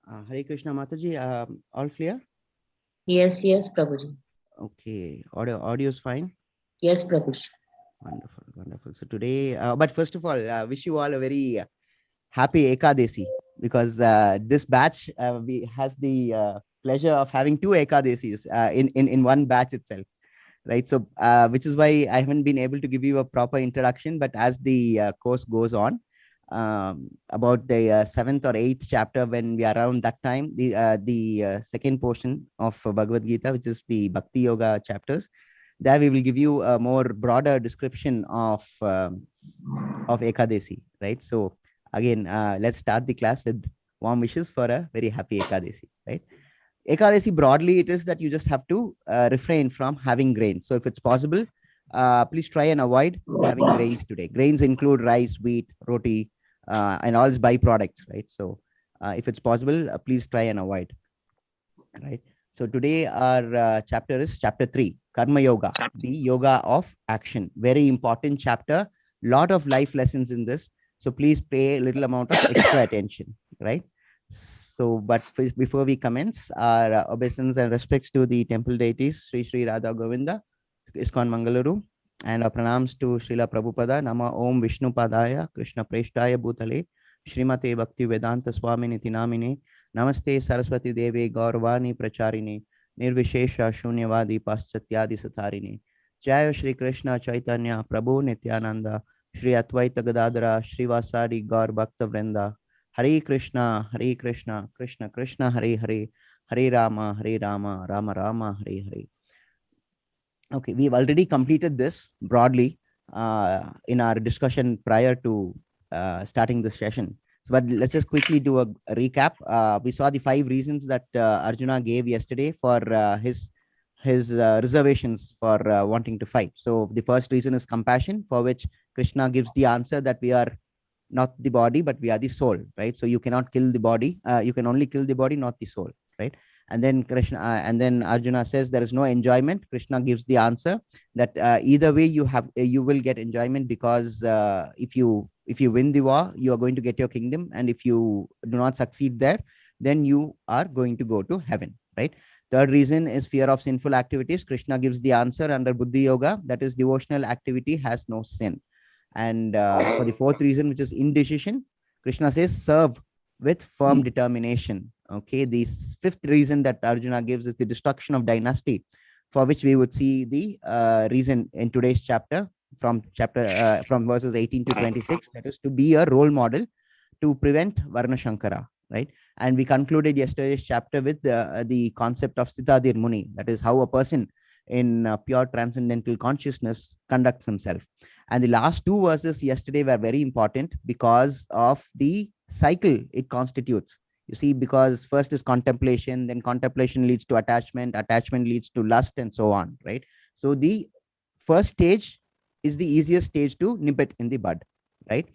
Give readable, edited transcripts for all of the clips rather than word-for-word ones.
Hare Krishna Mataji, all clear? Yes, yes, Prabhuji. Okay, audio is fine. Yes, Prabhuji. Wonderful, wonderful. So today, but first of all, wish you all a very happy Ekadesi, because this batch has the pleasure of having two Ekadesis in one batch itself, right? So which is why I haven't been able to give you a proper introduction, but as the course goes on, about the seventh or eighth chapter, when we are around that time, the second portion of Bhagavad Gita, which is the Bhakti Yoga chapters, there we will give you a more broader description of Ekadesi, right? So again, let's start the class with warm wishes for a very happy Ekadesi, right? Ekadesi broadly, it is that you just have to refrain from having grains. So if it's possible, please try and avoid having grains today. Grains include rice, wheat, roti, and all its byproducts, right? So if it's possible, please try and avoid, right? So today our chapter is chapter 3, Karma Yoga, the yoga of action. Very important chapter. Lot of life lessons in this. So please pay a little amount of extra attention, right? So, but before we commence, our obeisance and respects to the temple deities, Sri Sri Radha Govinda, ISKCON Mangaluru, and our pranams to Srila Prabhupada, Nama Om Vishnu Padaya, Krishna Preshtaya Bhutale, Srimate Bhakti Vedanta Swamini Tinamine, Namaste Saraswati Devi Gaurvani Pracharini, Nirvishesha Shunyavadi Paschatyadi Satharini, Jaya Shri Krishna Chaitanya Prabhu Nityananda, Shri Advaita Gadadara, Srivasadi Gaur Bhakta Vrinda, Hare Krishna, Krishna Krishna, Hare Hare, Hare Rama, Rama Rama, Hare Hare. Okay, we've already completed this broadly in our discussion prior to starting this session. So, but let's just quickly do a recap. We saw the 5 reasons that Arjuna gave yesterday for his reservations for wanting to fight. So the first reason is compassion, for which Krishna gives the answer that we are not the body, but we are the soul, right? So you cannot kill the body. You can only kill the body, not the soul, right? And then and then Arjuna says there is no enjoyment. Krishna gives the answer that either way you will get enjoyment, because if you win the war, you are going to get your kingdom, and if you do not succeed there, then you are going to go to heaven, right? Third reason is fear of sinful activities. Krishna gives the answer under Buddhi Yoga, that is devotional activity has no sin. And for the fourth reason, which is indecision, Krishna says serve with firm determination. Okay, the fifth reason that Arjuna gives is the destruction of dynasty, for which we would see the reason in today's chapter, from verses 18 to 26, that is to be a role model to prevent Varna Shankara, right? And we concluded yesterday's chapter with the concept of Sitadir Muni, that is how a person in pure transcendental consciousness conducts himself. And the last 2 verses yesterday were very important because of the cycle it constitutes. You see, because first is contemplation, then contemplation leads to attachment leads to lust, and so on, right? So the first stage is the easiest stage to nip it in the bud, right?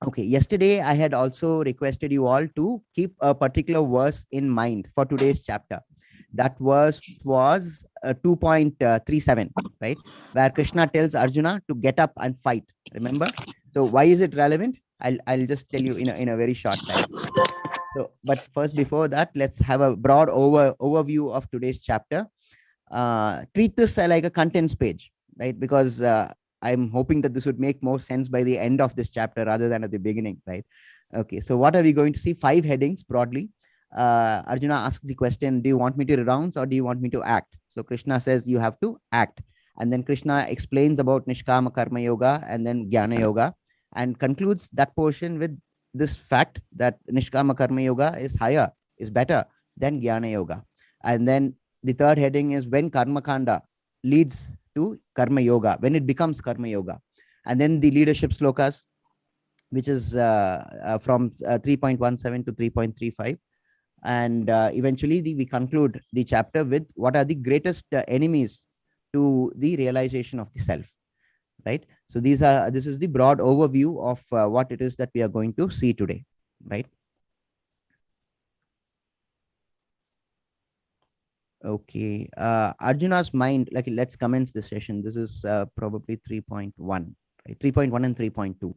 Okay, yesterday I had also requested you all to keep a particular verse in mind for today's chapter. That verse was 2.37, right? Where Krishna tells Arjuna to get up and fight. Remember? So why is it relevant? I'll just tell you in a very short time. So, but first, before that, let's have a broad overview of today's chapter. Treat this like a contents page, right? Because I'm hoping that this would make more sense by the end of this chapter rather than at the beginning, right? Okay, so what are we going to see? 5 headings broadly. Arjuna asks the question, do you want me to renounce or do you want me to act? So Krishna says you have to act. And then Krishna explains about Nishkama Karma Yoga and then Jnana Yoga, and concludes that portion with this fact that Nishkama Karma Yoga is higher, is better than Jnana Yoga. And then the third heading is when Karma Kanda leads to Karma Yoga, when it becomes Karma Yoga. And then the leadership slokas, which is from 3.17 to 3.35. And eventually we conclude the chapter with what are the greatest enemies to the realization of the self, right? So this is the broad overview of what it is that we are going to see today, right? Okay, Arjuna's mind, like, let's commence this session. This is probably 3.1, right? 3.1 and 3.2.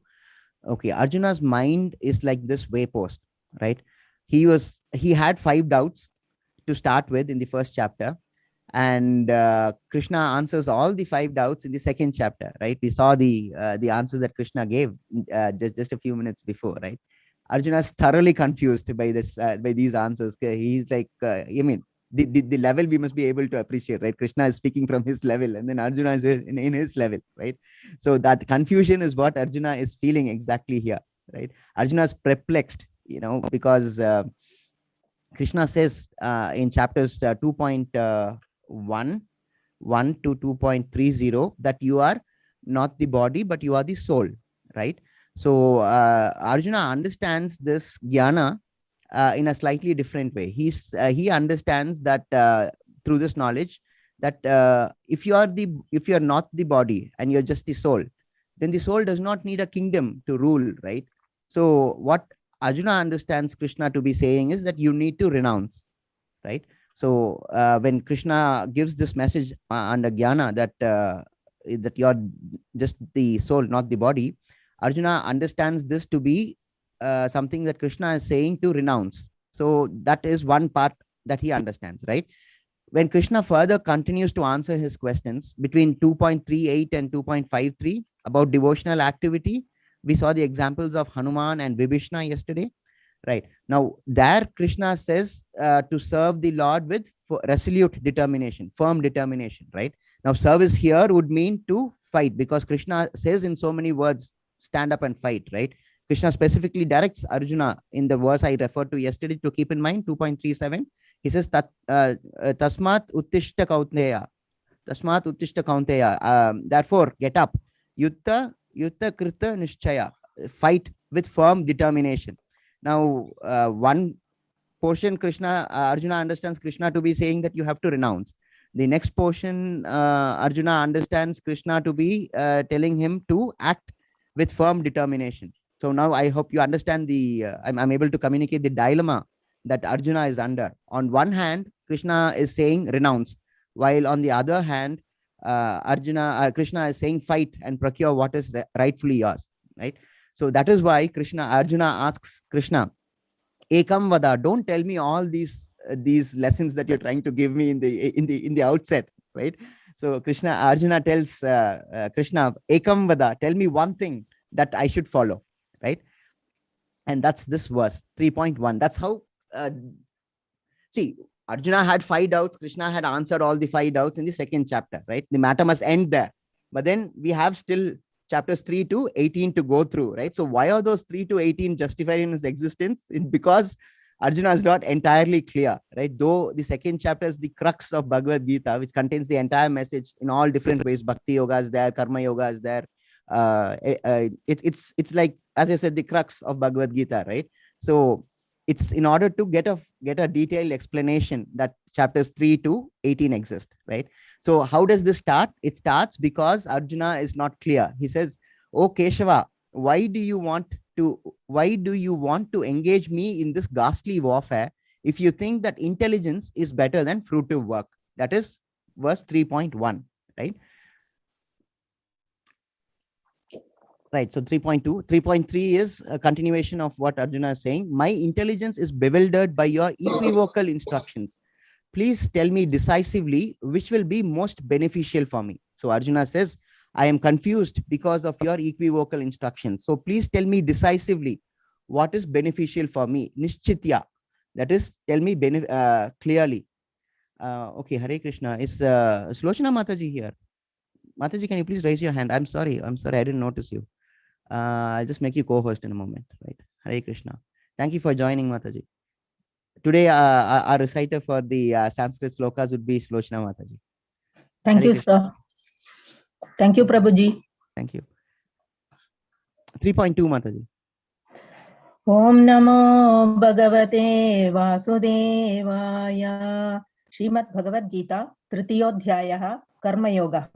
Okay, Arjuna's mind is like this waypost, right? he had 5 doubts to start with in the first chapter, and Krishna answers all the 5 doubts in the second chapter, right? We saw the answers that Krishna gave just a few minutes before, right? Arjuna is thoroughly confused by by these answers. He's like, I mean, the level we must be able to appreciate, right? Krishna is speaking from his level, and then Arjuna is in his level, right? So that confusion is what Arjuna is feeling exactly here, right? Arjuna is perplexed, because Krishna says in chapters 2.1 1 to 2.30 that you are not the body, but you are the soul, right? So Arjuna understands this jnana in a slightly different way. He understands that through this knowledge that if you are not the body and you're just the soul, then the soul does not need a kingdom to rule, right? So what Arjuna understands Krishna to be saying is that you need to renounce, right? So when Krishna gives this message under jnana that you're just the soul, not the body, Arjuna understands this to be something that Krishna is saying to renounce. So that is one part that he understands, right? When Krishna further continues to answer his questions between 2.38 and 2.53 about devotional activity, we saw the examples of Hanuman and Vibhishna yesterday, right? Now, there Krishna says to serve the Lord with resolute determination, firm determination, right? Now, service here would mean to fight, because Krishna says in so many words, stand up and fight, right? Krishna specifically directs Arjuna in the verse I referred to yesterday to keep in mind, 2.37. He says, Tasmat Uttishta Kaunteya. Tasmat Uttishta Kaunteya. Therefore, get up. Yutta Krita Nishchaya. Fight with firm determination. Now, one portion Arjuna understands Krishna to be saying that you have to renounce. The next portion, Arjuna understands Krishna to be telling him to act with firm determination. So now I hope you understand I'm able to communicate the dilemma that Arjuna is under. On one hand, Krishna is saying renounce, while on the other hand, Krishna is saying fight and procure what is rightfully yours, right? So that is why Arjuna asks Krishna, Ekam Vada, don't tell me all these lessons that you're trying to give me in the outset, right? So Arjuna tells Krishna, Ekam Vada, tell me one thing that I should follow, right? And that's this verse 3.1. That's how see, Arjuna had 5 doubts. Krishna had answered all the 5 doubts in the second chapter, right? The matter must end there. But then we have still chapters 3 to 18 to go through, right? So why are those 3 to 18 justified in his existence? Because Arjuna is not entirely clear, right? Though the second chapter is the crux of Bhagavad Gita, which contains the entire message in all different ways. Bhakti yoga is there, karma yoga is there. It's like, as I said, the crux of Bhagavad Gita, right? So it's in order to get a detailed explanation that chapters 3 to 18 exist, right? So how does this start? It starts because Arjuna is not clear. He says, "Oh Keshava, why do you want to engage me in this ghastly warfare if you think that intelligence is better than fruitive work?" That is verse 3.1, right? Right. So 3.2, 3.3 is a continuation of what Arjuna is saying. My intelligence is bewildered by your equivocal instructions. Please tell me decisively which will be most beneficial for me. So Arjuna says, I am confused because of your equivocal instructions. So please tell me decisively what is beneficial for me. Nishchitya. That is, tell me clearly. Okay, Hare Krishna. Is Slochana Mataji here? Mataji, can you please raise your hand? I'm sorry. I didn't notice you. I'll just make you co-host in a moment, right? Hare Krishna. Thank you for joining, Mataji. Today, our reciter for the Sanskrit slokas would be Slochana Mataji. Thank you, sir. Thank you, Prabhuji. Thank you. 3.2, Mataji. Om Namo Bhagavate Vasudevaya. Srimad Bhagavad Gita, Tritiyodhyayah, Karma Yoga.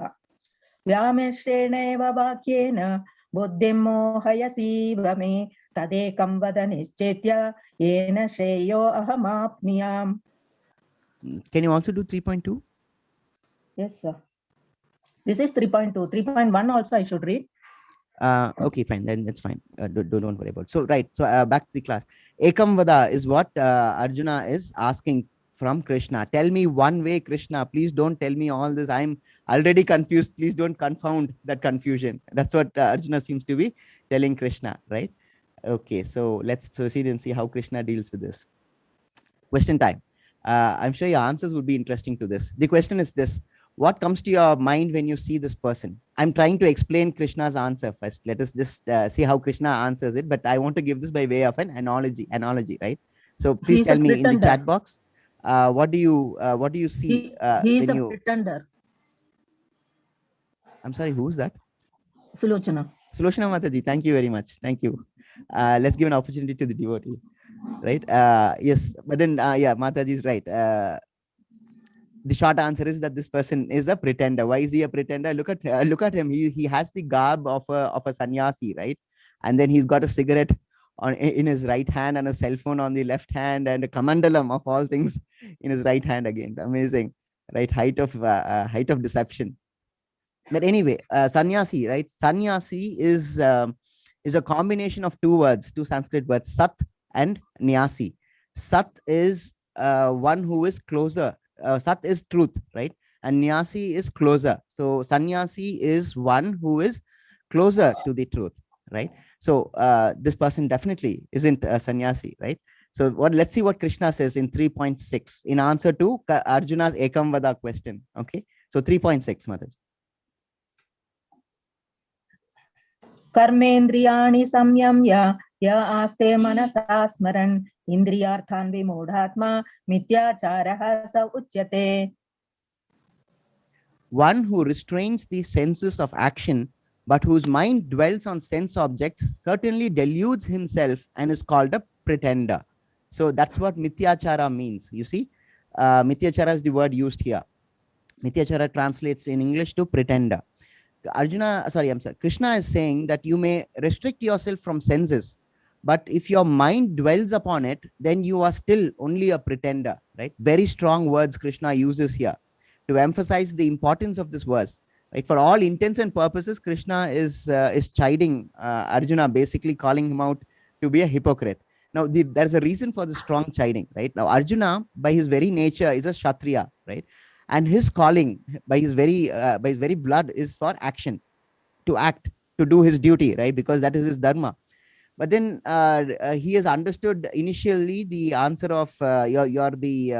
Vyameshreneva Vakyena Buddhim Mohayasiva me Tadekam Vada Nischetya Yena Shreyo Ahamapniyam. Can you also do 3.2? Yes, sir. This is 3.2. 3.1 also I should read. Okay, fine. Then it's fine. Don't worry about it. So, right. So, back to the class. Ekam Vada is what Arjuna is asking from Krishna. Tell me one way, Krishna. Please don't tell me all this. I'm already confused. Please don't confound that confusion. That's what Arjuna seems to be telling Krishna, right? Okay, so let's proceed and see how Krishna deals with this. Question time. I'm sure your answers would be interesting to this. The question is this: what comes to your mind when you see this person? I'm trying to explain Krishna's answer first. Let us just see how Krishna answers it. But I want to give this by way of an analogy, right? So please He is tell a me in the pretender. chat box. What do you see He is when a you? pretender. I'm sorry, who's that? Sulochana. Sulochana Mataji, thank you very much. Thank you. Let's give an opportunity to the devotee, right? Yes, but then yeah, Mataji is right. The short answer is that this person is a pretender. Why is he a pretender? Look at him. He has the garb of a sannyasi, right? And then he's got a cigarette in his right hand and a cell phone on the left hand and a kamandalam of all things in his right hand again. Amazing, right? Height of deception. But anyway, sannyasi, right? Sannyasi is a combination of two Sanskrit words, sat and nyasi. Sat is one who is closer. Sat is truth, right? And nyasi is closer. So sannyasi is one who is closer to the truth, right? So this person definitely isn't a sannyasi, right? So let's see what Krishna says in 3.6 in answer to Arjuna's Ekam Vada question. Okay, so 3.6, Mataji. कर्मेन्द्रियाणि संयम्य य आस्ते मनसा स्मरन् इन्द्रियार्थान् विमूढात्मा मिथ्याचारः स उच्यते. One who restrains the senses of action, but whose mind dwells on sense objects, certainly deludes himself and is called a pretender. So that's what mithyachara means. You see, mithyachara is the word used here. Mithyachara translates in English to pretender. Krishna is saying that you may restrict yourself from senses, but if your mind dwells upon it, then you are still only a pretender, right? Very strong words Krishna uses here to emphasize the importance of this verse, right? For all intents and purposes, Krishna is chiding Arjuna, basically calling him out to be a hypocrite. Now, there's a reason for the strong chiding, right? Now, Arjuna, by his very nature, is a Kshatriya, right? And his calling by his very blood is for action, to act, to do his duty, right? Because that is his dharma. But then he has understood initially the answer of you're the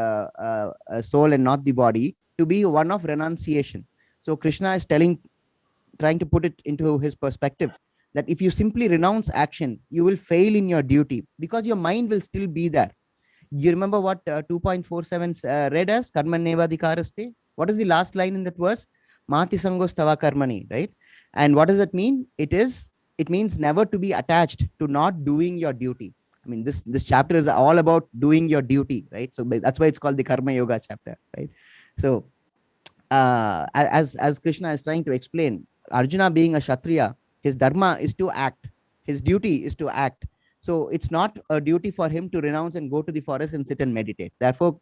soul and not the body to be one of renunciation. So Krishna is trying to put it into his perspective that if you simply renounce action, you will fail in your duty because your mind will still be there. You remember what 2.47 read as karmanevadhikaraste? What is the last line in that verse? Mati sangos tava karmani, right? And what does that mean? It means never to be attached to not doing your duty. I mean, this chapter is all about doing your duty, right? So that's why it's called the Karma Yoga chapter, right? So as Krishna is trying to explain, Arjuna being a Kshatriya, his dharma is to act. His duty is to act. So it's not a duty for him to renounce and go to the forest and sit and meditate. Therefore,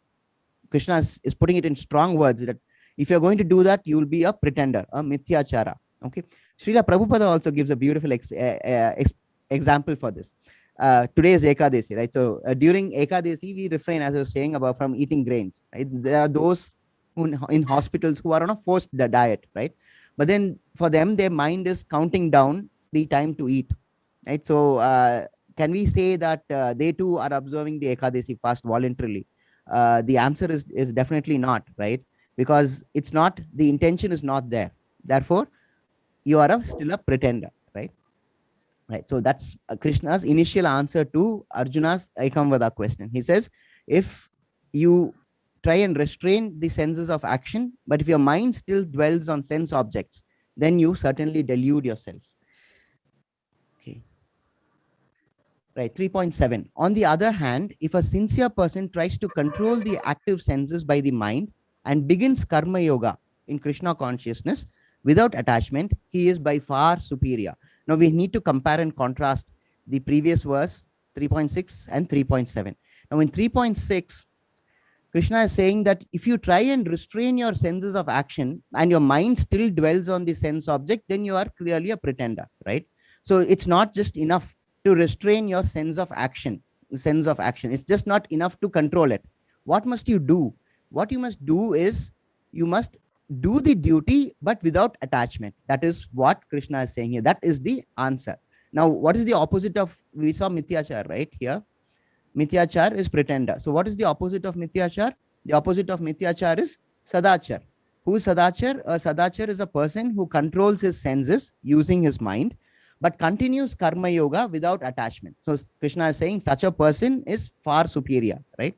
Krishna is putting it in strong words that if you're going to do that, you will be a pretender, a mithyachara. Okay. Srila Prabhupada also gives a beautiful example for this. Today is Ekadesi, right? So during Ekadesi, we refrain, as I was saying, about from eating grains. Right? There are those who in hospitals who are on a forced diet, right? But then for them, their mind is counting down the time to eat, right? So can we say that they too are observing the Ekadesi fast voluntarily? The answer is definitely not, right? Because it's not, the intention is not there. Therefore, you are still a pretender, right? Right. So that's Krishna's initial answer to Arjuna's Ekam Vada question. He says, if you try and restrain the senses of action, but if your mind still dwells on sense objects, then you certainly delude yourself. Okay. Right. 3.7. On the other hand, if a sincere person tries to control the active senses by the mind and begins karma yoga in Krishna consciousness without attachment, he is by far superior. Now we need to compare and contrast the previous verse 3.6 and 3.7. Now in 3.6, Krishna is saying that if you try and restrain your senses of action and your mind still dwells on the sense object, then you are clearly a pretender, right? So it's not just enough to restrain your sense of action. It's just not enough to control it. What must you do? What you must do is you must do the duty, but without attachment. That is what Krishna is saying here. That is the answer. Now, what is the opposite of, we saw Mityachar right here? Mityachar is pretender. So what is the opposite of Mityachar? The opposite of Mityachar is Sadachar. Who is Sadachar? A Sadachar is a person who controls his senses using his mind, but continues karma yoga without attachment. So Krishna is saying such a person is far superior, right?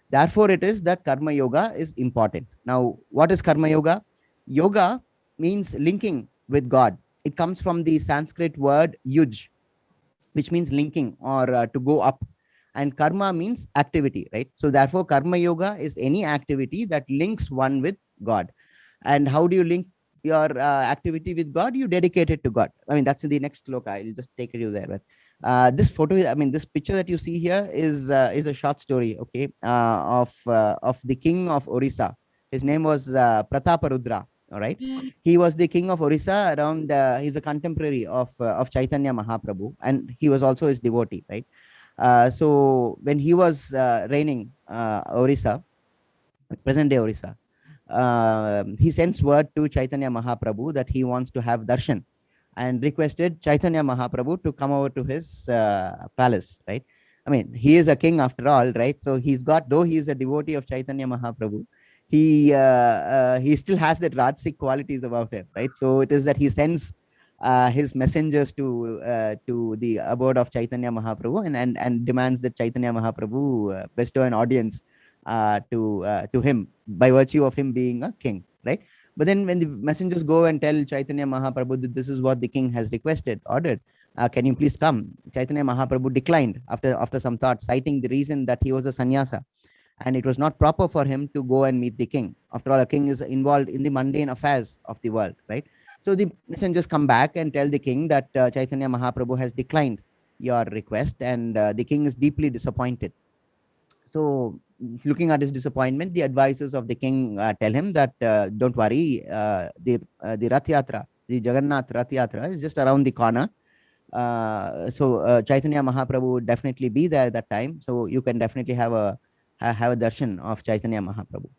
Therefore, it is that karma yoga is important. Now, what is karma yoga? Yoga means linking with God. It comes from the Sanskrit word yuj, which means linking or to go up. And karma means activity, right? So therefore, karma yoga is any activity that links one with God. And how do you link your activity with God? You dedicate it to God. I mean, that's in the next sloka. I'll just take you there. But this photo, I mean, this picture that you see here is a short story, okay, of the king of Orissa. His name was Prataparudra. All right, he was the king of Orissa around. He's a contemporary of Chaitanya Mahaprabhu, and he was also his devotee, right? So when he was reigning Orissa, present day Orissa, he sends word to Chaitanya Mahaprabhu that he wants to have darshan, and requested Chaitanya Mahaprabhu to come over to his palace, right? I mean, he is a king after all, right? So he's got, though he is a devotee of Chaitanya Mahaprabhu, he still has that Rajasic qualities about him, right? So it is that he sends his messengers to the abode of Chaitanya Mahaprabhu and demands that Chaitanya Mahaprabhu bestow an audience to him by virtue of him being a king, right? But then when the messengers go and tell Chaitanya Mahaprabhu that this is what the king has ordered, can you please come? Chaitanya Mahaprabhu declined after some thought, citing the reason that he was a sannyasa, and it was not proper for him to go and meet the king. After all, a king is involved in the mundane affairs of the world, right? So the messengers come back and tell the king that Chaitanya Mahaprabhu has declined your request, and the king is deeply disappointed. So looking at his disappointment, the advisors of the king tell him that don't worry, the Rath Yatra, the Jagannath Rath Yatra is just around the corner. So Chaitanya Mahaprabhu would definitely be there at that time. So you can definitely have a darshan of Chaitanya Mahaprabhu.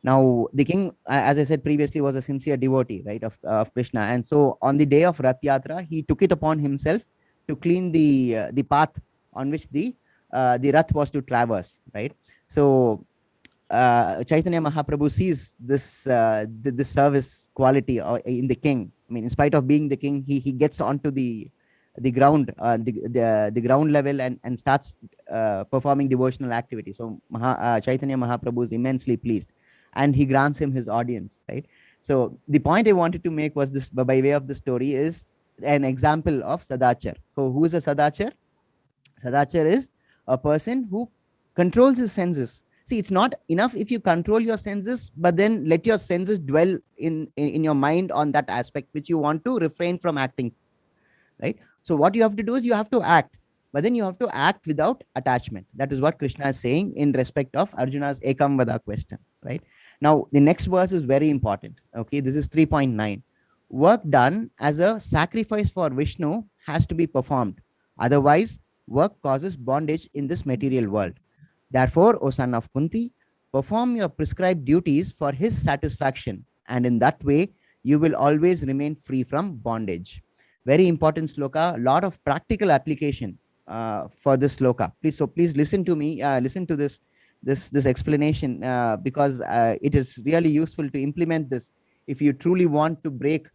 Now, the king, as I said previously, was a sincere devotee, right, of Krishna. And so on the day of Rath Yatra, he took it upon himself to clean the path on which the Rath was to traverse, right? So Chaitanya Mahaprabhu sees this this service quality in the king. I mean, in spite of being the king, he gets onto the ground, the ground level, and starts performing devotional activity. So Chaitanya Mahaprabhu is immensely pleased, and he grants him his audience, right? So the point I wanted to make was this, by way of the story, is an example of Sadachar. So who is a Sadachar? Sadachar is a person who controls his senses. See, it's not enough if you control your senses, but then let your senses dwell in your mind on that aspect which you want to refrain from acting, right? So what you have to do is you have to act, but then you have to act without attachment. That is what Krishna is saying in respect of Arjuna's Ekam Vada question, right? Now, the next verse is very important. Okay, this is 3.9. Work done as a sacrifice for Vishnu has to be performed. Otherwise, work causes bondage in this material world. Therefore, O son of Kunti, perform your prescribed duties for his satisfaction, and in that way, you will always remain free from bondage. Very important sloka, a lot of practical application for this sloka. Please listen to me, listen to this explanation, because it is really useful to implement this if you truly want to break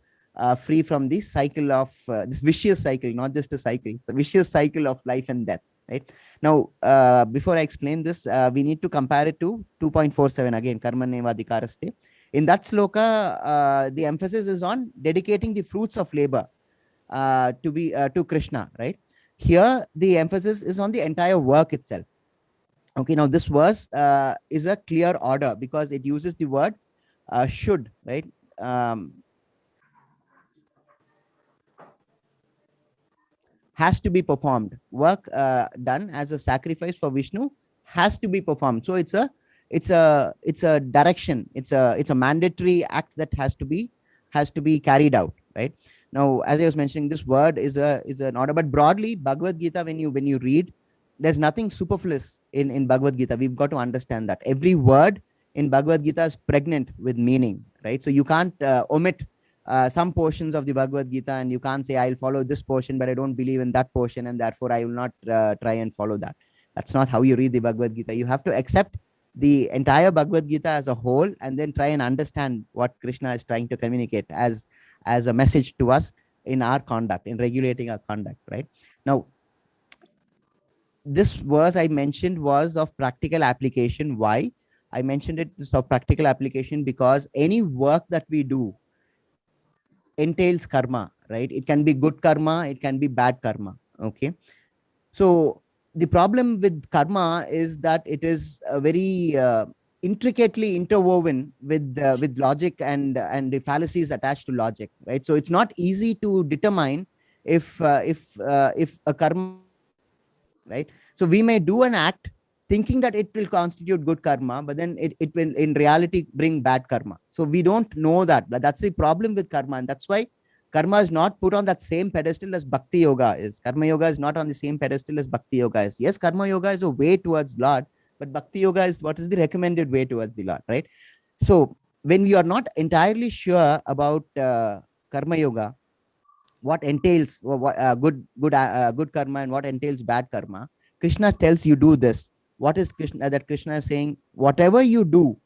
free from this cycle of this vicious cycle, not just a cycle, it's a vicious cycle of life and death, right? Now, before I explain this, we need to compare it to 2.47 again, Karmaneva Adhikaraste. In that sloka, the emphasis is on dedicating the fruits of labor to Krishna, right? Here, the emphasis is on the entire work itself. Okay, now this verse is a clear order because it uses the word should, right? Has to be performed. Work done as a sacrifice for Vishnu has to be performed. So it's a direction. It's a mandatory act that has to be carried out, right? Now, as I was mentioning, this word is an order, but broadly, Bhagavad Gita, when you read, there's nothing superfluous in Bhagavad Gita. We've got to understand that every word in Bhagavad Gita is pregnant with meaning, right? So you can't omit some portions of the Bhagavad Gita, and you can't say, I'll follow this portion, but I don't believe in that portion, and therefore I will not try and follow that. That's not how you read the Bhagavad Gita. You have to accept the entire Bhagavad Gita as a whole, and then try and understand what Krishna is trying to communicate as a message to us in our conduct, in regulating our conduct, right? Now, this verse I mentioned was of practical application. Why? I mentioned it is of practical application because any work that we do entails karma, right? It can be good karma, it can be bad karma. Okay. So the problem with karma is that it is a very intricately interwoven with logic and the fallacies attached to logic, right? So it's not easy to determine if a karma, right? So we may do an act thinking that it will constitute good karma, but then it will in reality bring bad karma. So we don't know that. But that's the problem with karma, and that's why karma is not put on that same pedestal as bhakti yoga is. Karma yoga is not on the same pedestal as bhakti yoga is. Yes, karma yoga is a way towards Lord, but bhakti yoga is what is the recommended way towards the Lord, right? So when we are not entirely sure about karma yoga, what entails good karma and what entails bad karma, Krishna tells you do this. What is Krishna? That Krishna is saying, whatever you do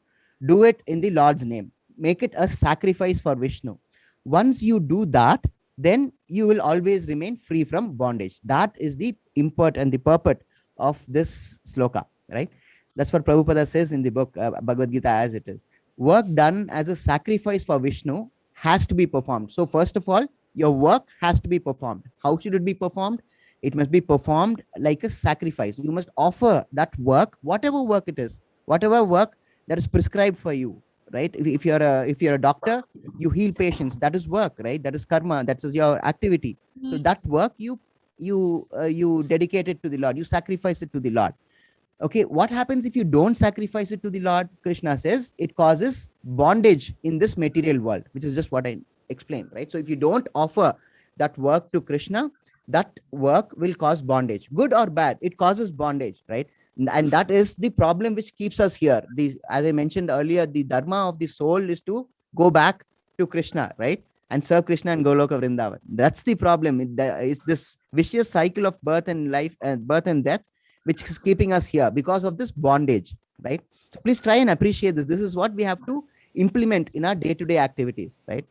it in the Lord's name. Make it a sacrifice for Vishnu. Once you do that, then you will always remain free from bondage. That is the import and the purport of this sloka, right? That's what Prabhupada says in the book Bhagavad Gita as it is. Work done as a sacrifice for Vishnu has to be performed. So first of all, your work has to be performed. How should it be performed? It must be performed like a sacrifice. You must offer that work, whatever work it is, whatever work that is prescribed for you, right? If you're a doctor, you heal patients. That is work, right? That is karma. That is your activity. So that work you dedicate it to the Lord. You sacrifice it to the Lord. Okay, what happens if you don't sacrifice it to the Lord? Krishna says it causes bondage in this material world, which is just what I explained, right? So if you don't offer that work to Krishna, that work will cause bondage, good or bad. It causes bondage, right? And that is the problem which keeps us here. As I mentioned earlier, the dharma of the soul is to go back to Krishna, right? And serve Krishna and Goloka Vrindavan. That's the problem. It's this vicious cycle of birth and death, which is keeping us here because of this bondage, right? So please try and appreciate this. This is what we have to implement in our day-to-day activities, right?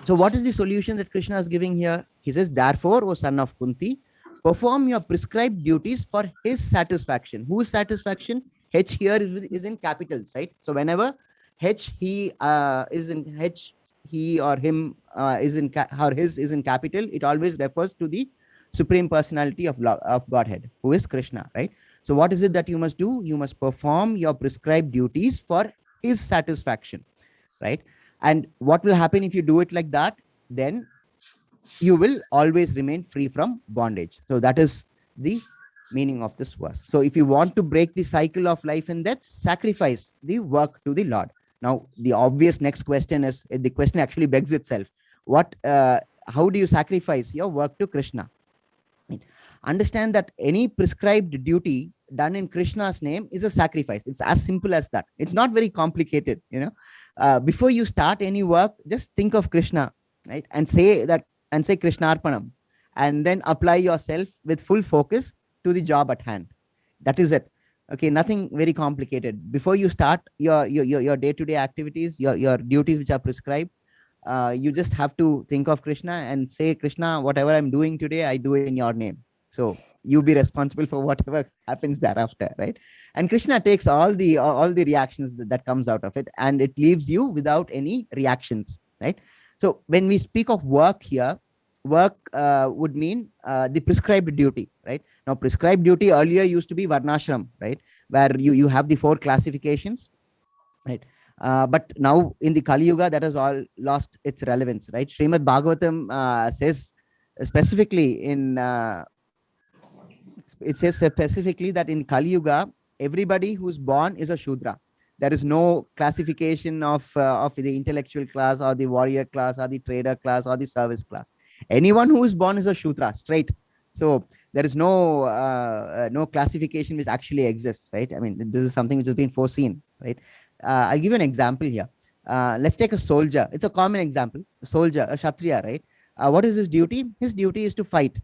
So what is the solution that Krishna is giving here? He says, therefore, O son of Kunti, perform your prescribed duties for his satisfaction. Whose satisfaction? H here is in capitals, right? So whenever H, he is in H, he or him is in or his is in capital, it always refers to the Supreme Personality of Godhead, who is Krishna, right? So what is it that you must do? You must perform your prescribed duties for his satisfaction, right? And what will happen if you do it like that? Then you will always remain free from bondage. So that is the meaning of this verse. So if you want to break the cycle of life and death, sacrifice the work to the Lord. Now, the obvious next question is, the question actually begs itself. How do you sacrifice your work to Krishna? Understand that any prescribed duty done in Krishna's name is a sacrifice. It's as simple as that. It's not very complicated, you know. Before you start any work, just think of Krishna, right? And say Krishnarpanam, and then apply yourself with full focus to the job at hand. That is it. Okay, nothing very complicated. Before you start your day-to-day activities, your duties which are prescribed, you just have to think of Krishna and say, Krishna, whatever I'm doing today, I do it in your name. So you be responsible for whatever happens thereafter, right? And Krishna takes all the reactions that comes out of it, and it leaves you without any reactions, right? So when we speak of work here, work would mean the prescribed duty, right? Now, prescribed duty earlier used to be Varnashram, right? Where you have the 4 classifications, right? But now in the Kali Yuga, that has all lost its relevance, right? Srimad Bhagavatam says specifically it says specifically that in Kali Yuga, everybody who's born is a Shudra. There is no classification of the intellectual class or the warrior class or the trader class or the service class. Anyone who is born is a Shudra, straight. So there is no classification which actually exists, right? I mean, this is something which has been foreseen, right? I'll give you an example here. Let's take a soldier. It's a common example. A soldier, a Kshatriya, right? What is his duty? His duty is to fight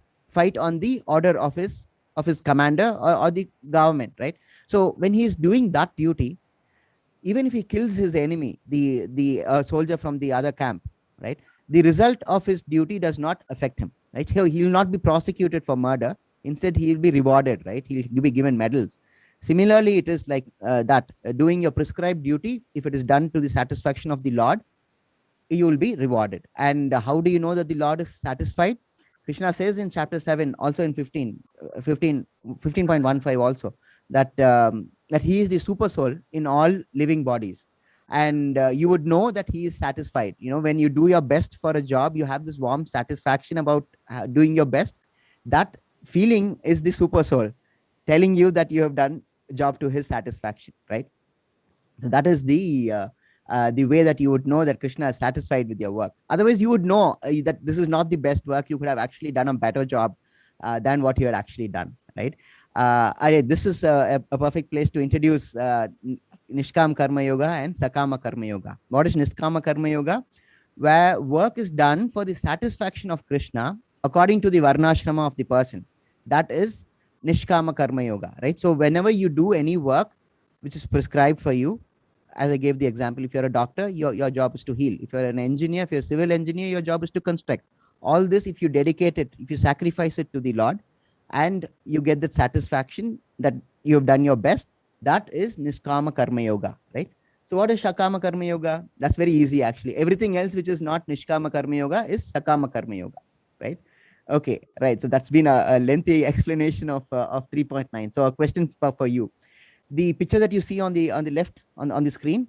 on the order of his commander or the government, right? So when he is doing that duty, even if he kills his enemy, the soldier from the other camp, right? The result of his duty does not affect him, right? He will not be prosecuted for murder. Instead, he will be rewarded, right? He'll be given medals. Similarly, it is like that doing your prescribed duty, if it is done to the satisfaction of the Lord, you will be rewarded. And how do you know that the Lord is satisfied? Krishna says in chapter 7, also in 15.15 also, that that he is the super soul in all living bodies. And you would know that he is satisfied. You know, when you do your best for a job, you have this warm satisfaction about doing your best. That feeling is the super soul telling you that you have done a job to his satisfaction, right? So that is the way that you would know that Krishna is satisfied with your work. Otherwise, you would know that this is not the best work. You could have actually done a better job than what you had actually done, right? This is a perfect place to introduce Nishkam Karma Yoga and Sakama Karma Yoga. What is Nishkama Karma Yoga? Where work is done for the satisfaction of Krishna according to the Varnashrama of the person. That is Nishkama Karma Yoga, right? So whenever you do any work which is prescribed for you, as I gave the example, if you're a doctor, your job is to heal. If you're an engineer, if you're a civil engineer, your job is to construct. All this, if you dedicate it, if you sacrifice it to the Lord, and you get that satisfaction that you have done your best, that is Nishkama Karma Yoga, right? So what is Shakama Karma Yoga? That's very easy, actually. Everything else which is not Nishkama Karma Yoga is Sakama Karma Yoga, right? Okay, right. So that's been a lengthy explanation of 3.9. So a question for you. The picture that you see on the left on the screen,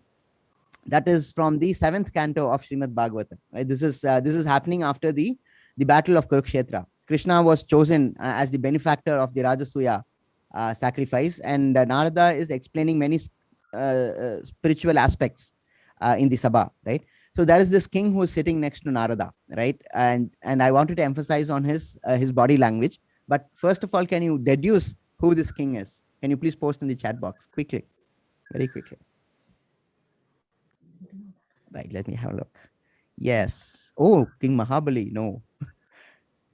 that is from the 7th canto of Srimad Bhagavatam. Right? This is happening after the battle of Kurukshetra. Krishna was chosen as the benefactor of the Rajasuya sacrifice, and Narada is explaining many spiritual aspects in the Sabha, right? So there is this king who is sitting next to Narada, right? And I wanted to emphasize on his body language. But first of all, can you deduce who this king is? Can you please post in the chat box quickly, very quickly? Right, let me have a look. Yes. Oh, King Mahabali. No.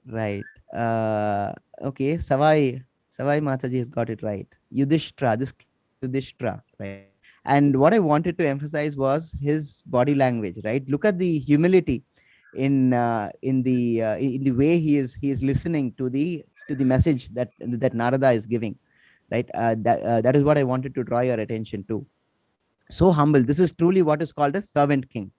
Right. Okay. Savai Mataji has got it right. Yudhishthira, this Yudhishthira, right? And what I wanted to emphasize was his body language, right? Look at the humility in the way he is listening to the message that Narada is giving, right? That is what I wanted to draw your attention to. So humble. This is truly what is called a servant king,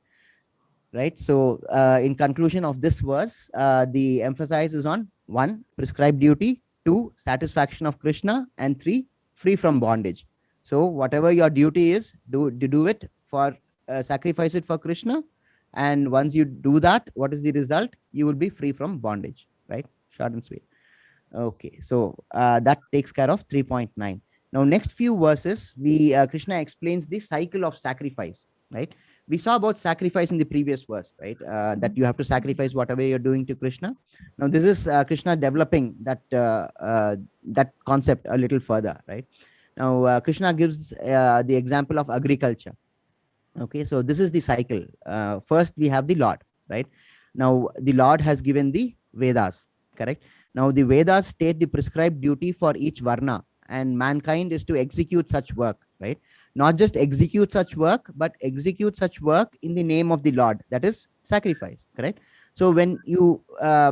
right? So in conclusion of this verse, the emphasis is on 1, prescribed duty, 2, satisfaction of Krishna, and 3, free from bondage. So whatever your duty is, do it for sacrifice it for Krishna, and once you do that, what is the result? You will be free from bondage, right? Short and sweet. Okay, so that takes care of 3.9. Now, next few verses, Krishna explains the cycle of sacrifice, right? We saw about sacrifice in the previous verse, right? That you have to sacrifice whatever you're doing to Krishna. Now, this is Krishna developing that concept a little further, right? Now, Krishna gives the example of agriculture. Okay, so this is the cycle. First, we have the Lord, right? Now, the Lord has given the Vedas, correct? Now, the Vedas state the prescribed duty for each Varna, and mankind is to execute such work, right? Not just execute such work, but execute such work in the name of the Lord, that is sacrifice, correct? So when you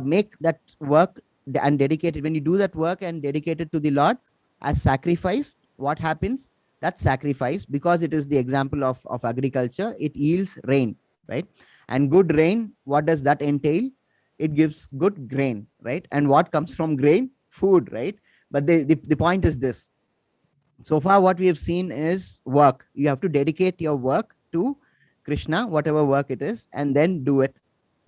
make that work and dedicate it, when you do that work and dedicate it to the Lord as sacrifice, what happens? That sacrifice, because it is the example of agriculture, it yields rain, right? And good rain, what does that entail? It gives good grain, right? And what comes from grain? Food, right? But the point is this. So far, what we have seen is work. You have to dedicate your work to Krishna, whatever work it is, and then do it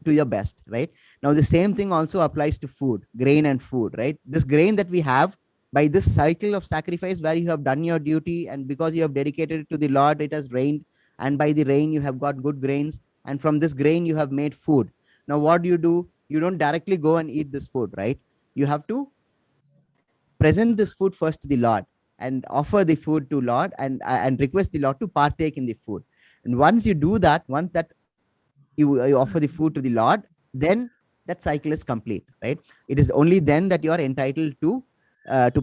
to your best, right? Now, the same thing also applies to food, grain and food, right? This grain that we have by this cycle of sacrifice where you have done your duty, and because you have dedicated it to the Lord, it has rained, and by the rain you have got good grains, and from this grain you have made food. Now what do? You don't directly go and eat this food, right? You have to present this food first to the Lord and offer the food to Lord, and request the Lord to partake in the food. And once you do that, once that you offer the food to the Lord, then that cycle is complete, right? It is only then that you are entitled to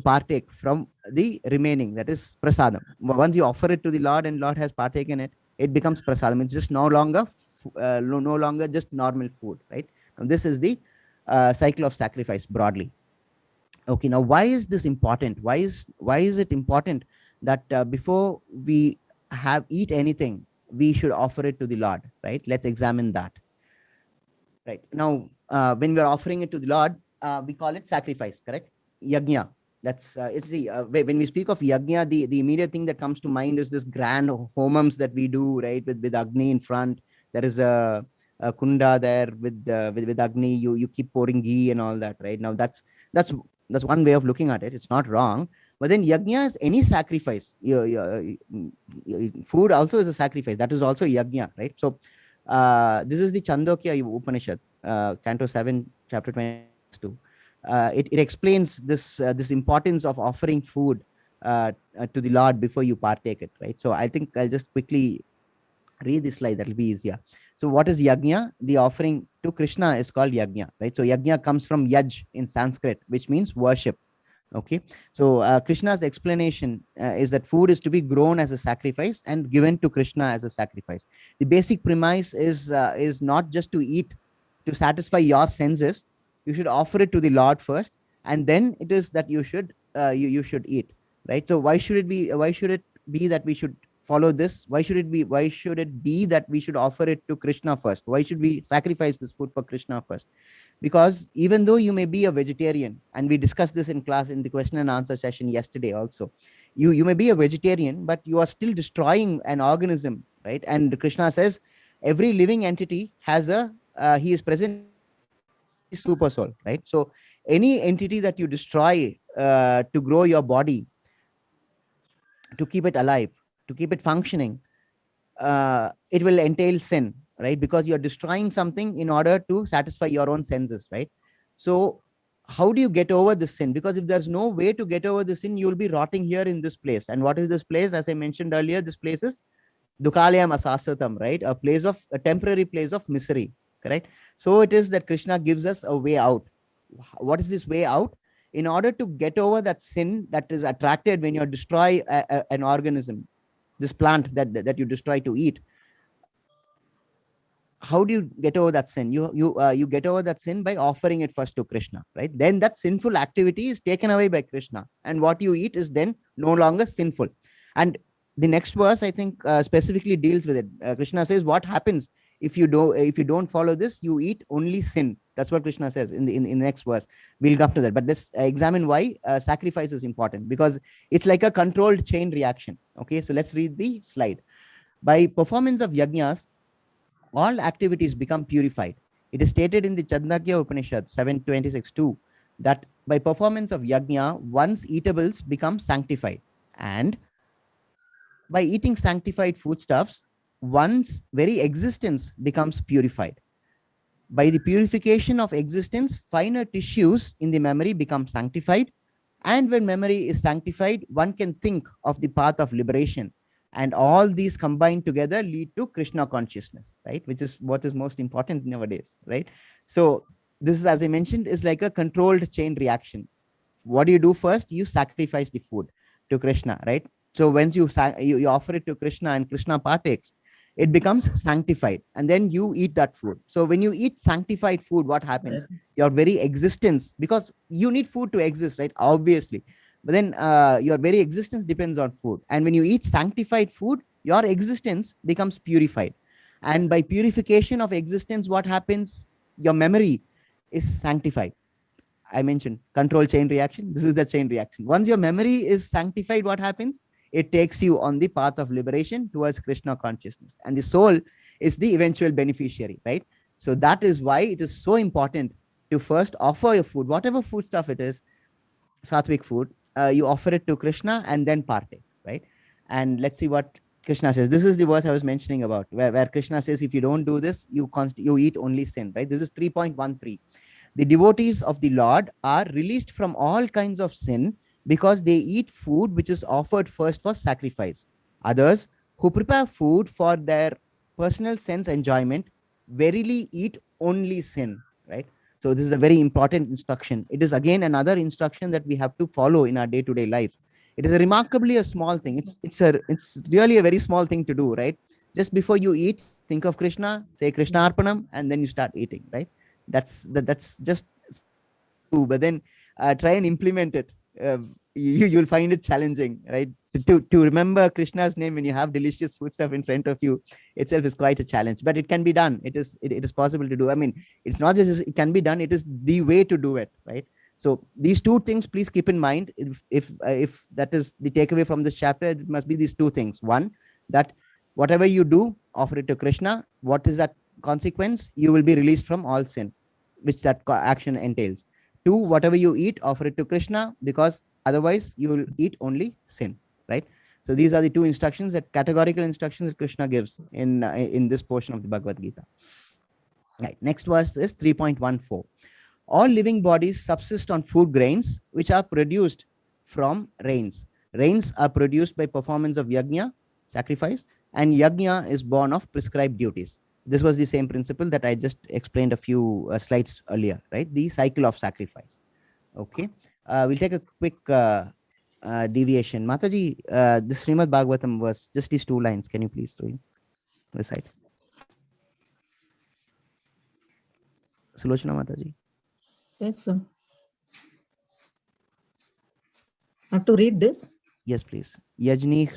partake from the remaining, that is prasadam. Once you offer it to the Lord and Lord has partaken it, it becomes prasadam. It's just no longer no longer just normal food, right? And this is the cycle of sacrifice broadly. Okay, now why is this important? Why is it important that before we eat anything, we should offer it to the Lord, right? Let's examine that. Right now, when we are offering it to the Lord, we call it sacrifice, correct? Yajna. That's it's the when we speak of yajna, the immediate thing that comes to mind is this grand homams that we do, right? With Agni in front. There is a kunda there with Agni. You keep pouring ghee and all that, right? Now that's one way of looking at it. It's not wrong. But then yajna is any sacrifice. Food also is a sacrifice. That is also yajna, right? So this is the Chandogya Upanishad, Canto 7, Chapter 22. It explains this importance of offering food to the Lord before you partake it, right? So I think I'll just quickly read this slide. That'll be easier. So what is yajna? The offering to Krishna is called yajna, right? So yajna comes from yaj in Sanskrit, which means worship. Okay, so Krishna's explanation is that food is to be grown as a sacrifice and given to Krishna as a sacrifice. The basic premise is not just to eat to satisfy your senses. You should offer it to the Lord first, and then it is that you should you should eat, right? So why should it be that we should follow this? Why should it be that we should offer it to Krishna first? Why should we sacrifice this food for Krishna first? Because even though you may be a vegetarian, and we discussed this in class in the question and answer session yesterday also, you may be a vegetarian, but you are still destroying an organism, right? And Krishna says every living entity has he is present super soul, right? So any entity that you destroy to grow your body, to keep it alive, to keep it functioning, it will entail sin, right? Because you're destroying something in order to satisfy your own senses, right? So how do you get over this sin? Because if there's no way to get over the sin, you'll be rotting here in this place. And what is this place? As I mentioned earlier, this place is Dukalayam Asasatam, right? A temporary place of misery, correct? So it is that Krishna gives us a way out. What is this way out? In order to get over that sin that is attracted when you destroy an organism, this plant that you destroy to eat, how do you get over that sin? You get over that sin by offering it first to Krishna, right? Then that sinful activity is taken away by Krishna, and what you eat is then no longer sinful. And the next verse, I think, specifically deals with it. Krishna says, what happens if you don't follow this? You eat only sin. That's what Krishna says in the next verse. We'll come to that, but let's examine why sacrifice is important, because it's like a controlled chain reaction. Okay, so let's read the slide. By performance of yajnas, all activities become purified. It is stated in the Chandogya Upanishad 7:26 that by performance of yajna, one's eatables become sanctified, and by eating sanctified foodstuffs, one's very existence becomes purified. By the purification of existence, finer tissues in the memory become sanctified, and when memory is sanctified, one can think of the path of liberation. And all these combined together lead to Krishna consciousness, right? Which is what is most important nowadays, right? So this is, as I mentioned, is like a controlled chain reaction. What do you do first? You sacrifice the food to Krishna, right? So once you offer it to Krishna and Krishna partakes, it becomes sanctified, and then you eat that food. So when you eat sanctified food, what happens? Your very existence, because you need food to exist, right? Obviously. But then your very existence depends on food. And when you eat sanctified food, your existence becomes purified. And by purification of existence, what happens? Your memory is sanctified. I mentioned control chain reaction. This is the chain reaction. Once your memory is sanctified, what happens? It takes you on the path of liberation towards Krishna consciousness. And the soul is the eventual beneficiary, right? So that is why it is so important to first offer your food, whatever food stuff it is, sattvic food, you offer it to Krishna and then partake, right? And let's see what Krishna says. This is the verse I was mentioning about, where Krishna says, if you don't do this, you eat only sin, right? This is 3.13. The devotees of the Lord are released from all kinds of sin because they eat food which is offered first for sacrifice. Others who prepare food for their personal sense enjoyment verily eat only sin, right? So this is a very important instruction. It is again another instruction that we have to follow in our day-to-day life. It is a remarkably a small thing. It's really a very small thing to do, right? Just before you eat, think of Krishna, say Krishna Arpanam, and then you start eating, right? That's just, but then try and implement it. You'll find it challenging, right? To remember Krishna's name when you have delicious food stuff in front of you itself is quite a challenge, but it can be done. It is possible to do. I mean, it's not just it can be done, it is the way to do it, right? So these two things, please keep in mind. If that is the takeaway from this chapter, it must be these two things. One, that whatever you do, offer it to Krishna. What is that consequence? You will be released from all sin, which that action entails. Two, whatever you eat, offer it to Krishna, because otherwise you will eat only sin, right? So these are the two instructions, that categorical instructions that Krishna gives in this portion of the Bhagavad Gita. Right. Next verse is 3.14. All living bodies subsist on food grains which are produced from rains. Rains are produced by performance of yajna, sacrifice, and yajna is born of prescribed duties. This was the same principle that I just explained a few slides earlier, right? The cycle of sacrifice. Okay. We'll take a quick deviation. Mataji, the Srimad Bhagavatam was just these 2 lines. Can you please recite? Sulochana Mataji. Yes, sir. I have to read this? Yes, please. Yajni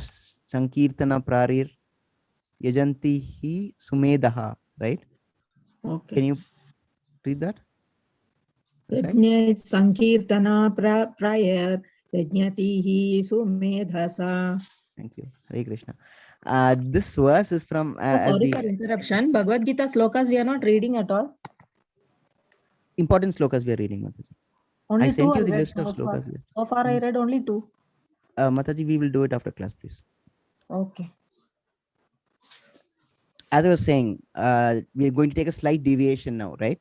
Sankirtana Prarir Yajanti hi Sumedaha, right? Okay. Can you read that? Yajna Sankirtana Prayer Yajnati hi Sumedhasa. Thank you. Hare Krishna. This verse is from... sorry for interruption. Bhagavad Gita slokas we are not reading at all. Important slokas we are reading, Mataji. Only I 2 sent you I the read list of so far. slokas. So far I read only 2. Mataji, we will do it after class, please. Okay. As I was saying, we are going to take a slight deviation now, right?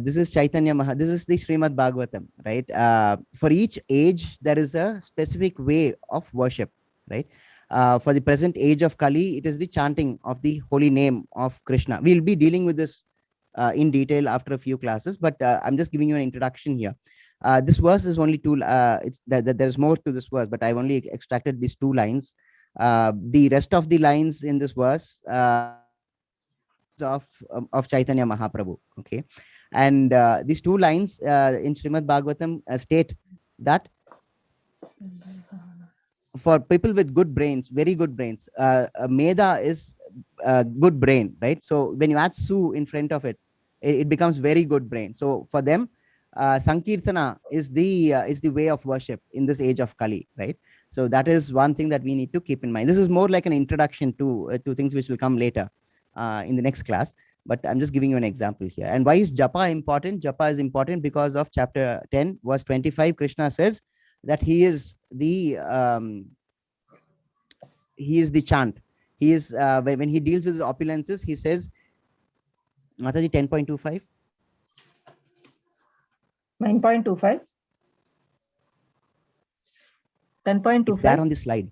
This is Chaitanya this is the Srimad Bhagavatam, right? For each age, there is a specific way of worship, right? For the present age of Kali, it is the chanting of the holy name of Krishna. We'll be dealing with this in detail after a few classes, but I'm just giving you an introduction here. This verse is only 2. There's more to this verse, but I've only extracted these 2 lines. The rest of the lines in this verse of Chaitanya Mahaprabhu, okay? And these 2 lines in Srimad Bhagavatam state that for people with good brains, very good brains, Meda is good brain, right? So when you add Su in front of it, it becomes very good brain. So for them, Sankirtana is the way of worship in this age of Kali, right? So that is one thing that we need to keep in mind. This is more like an introduction to things which will come later in the next class, but I'm just giving you an example here. And why is Japa important? Japa is important because of chapter 10, verse 25. Krishna says that he is the chant. He is when he deals with his opulences, he says, Mataji, 10.25. 9.25. 10.25. It's there on the slide.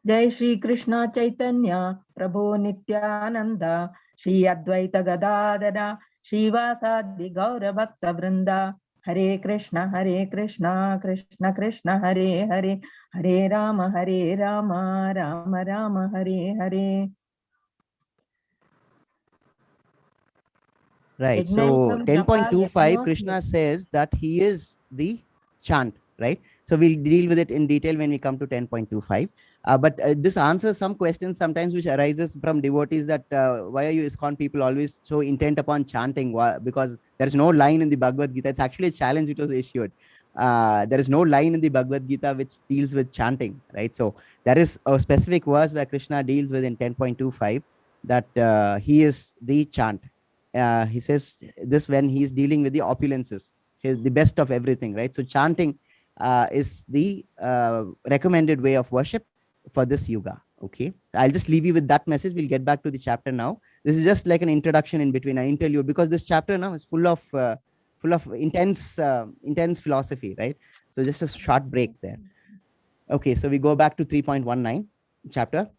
Jai Shri Krishna Chaitanya Prabhu Nityananda Shri Advaita Gadadara Shri Vasadi Gaura Bhakta Vrinda Hare Krishna Krishna Krishna Hare Hare Hare Rama Rama Rama Hare Hare. Right. So 10.25, Krishna says that he is the chant, right? So we'll deal with it in detail when we come to 10.25. But this answers some questions sometimes which arises from devotees that why are you ISKCON people always so intent upon chanting? Why? Because there is no line in the Bhagavad Gita. It's actually a challenge which was issued. There is no line in the Bhagavad Gita which deals with chanting, right? So there is a specific verse where Krishna deals with in 10.25 that he is the chant. He says this when he's dealing with the opulences, the best of everything, right? So chanting is the recommended way of worship for this yuga. Okay, I'll just leave you with that message. We'll get back to the chapter now. This is just like an introduction in between, an interlude, because this chapter now is full of intense philosophy, right? So just a short break there. Okay, so we go back to 3.19 chapter.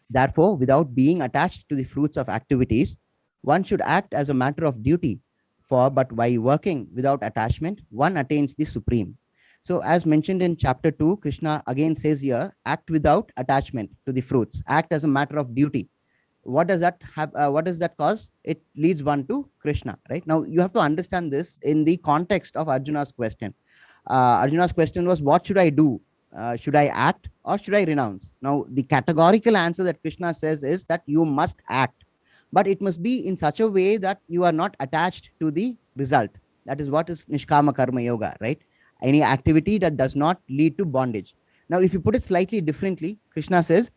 Therefore, without being attached to the fruits of activities, one should act as a matter of duty. For but by working without attachment, one attains the supreme. So as mentioned in chapter 2, Krishna again says here, act without attachment to the fruits, act as a matter of duty. What does that have? What does that cause? It leads one to Krishna, right? Now you have to understand this in the context of Arjuna's question. Arjuna's question was, what should I do? Should I act or should I renounce? Now the categorical answer that Krishna says is that you must act, but it must be in such a way that you are not attached to the result. That is what is Nishkama Karma Yoga, right? Any activity that does not lead to bondage. Now, if you put it slightly differently, Krishna says,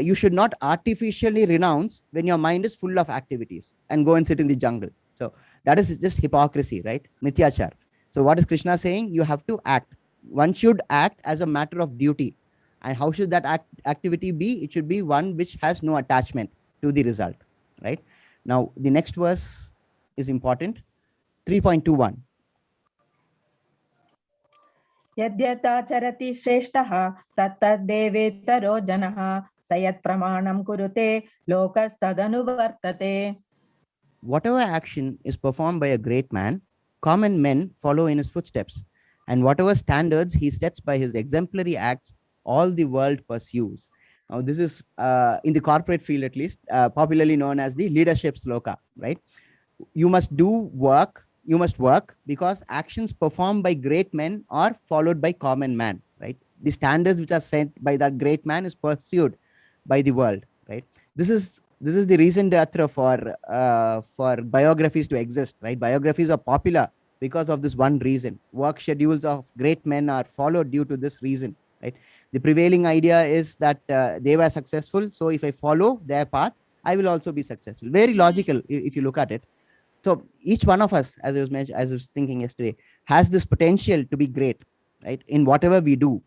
you should not artificially renounce when your mind is full of activities and go and sit in the jungle. So that is just hypocrisy, right? Mityachar. So what is Krishna saying? You have to act. One should act as a matter of duty. And how should that activity be? It should be one which has no attachment to the result, right? Now, the next verse is important. 3.21. यद्यताचरति श्रेष्ठः तत्तद्देवेतरो जनः स यत् प्रमाणं कुरुते लोकस्तदनुवर्तते. Whatever action is performed by a great man, common men follow in his footsteps, and whatever standards he sets by his exemplary acts, all the world pursues. Now, this is in the corporate field, at least, popularly known as the leadership sloka, right? You must do work. You must work because actions performed by great men are followed by common man, right? The standards which are set by that great man is pursued by the world, right? This is the reason for biographies to exist, right? Biographies are popular because of this one reason. Work schedules of great men are followed due to this reason, right? The prevailing idea is that they were successful, so if I follow their path, I will also be successful. Very logical if you look at it. So each one of us, as I was thinking yesterday, has this potential to be great, right? In whatever we do,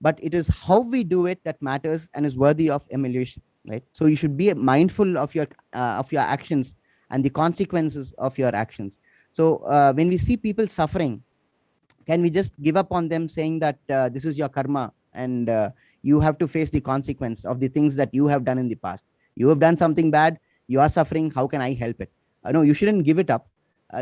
but it is how we do it that matters and is worthy of emulation, right? So you should be mindful of your actions and the consequences of your actions. So when we see people suffering, can we just give up on them saying that this is your karma and you have to face the consequence of the things that you have done in the past? You have done something bad, you are suffering, how can I help it? No, you shouldn't give it up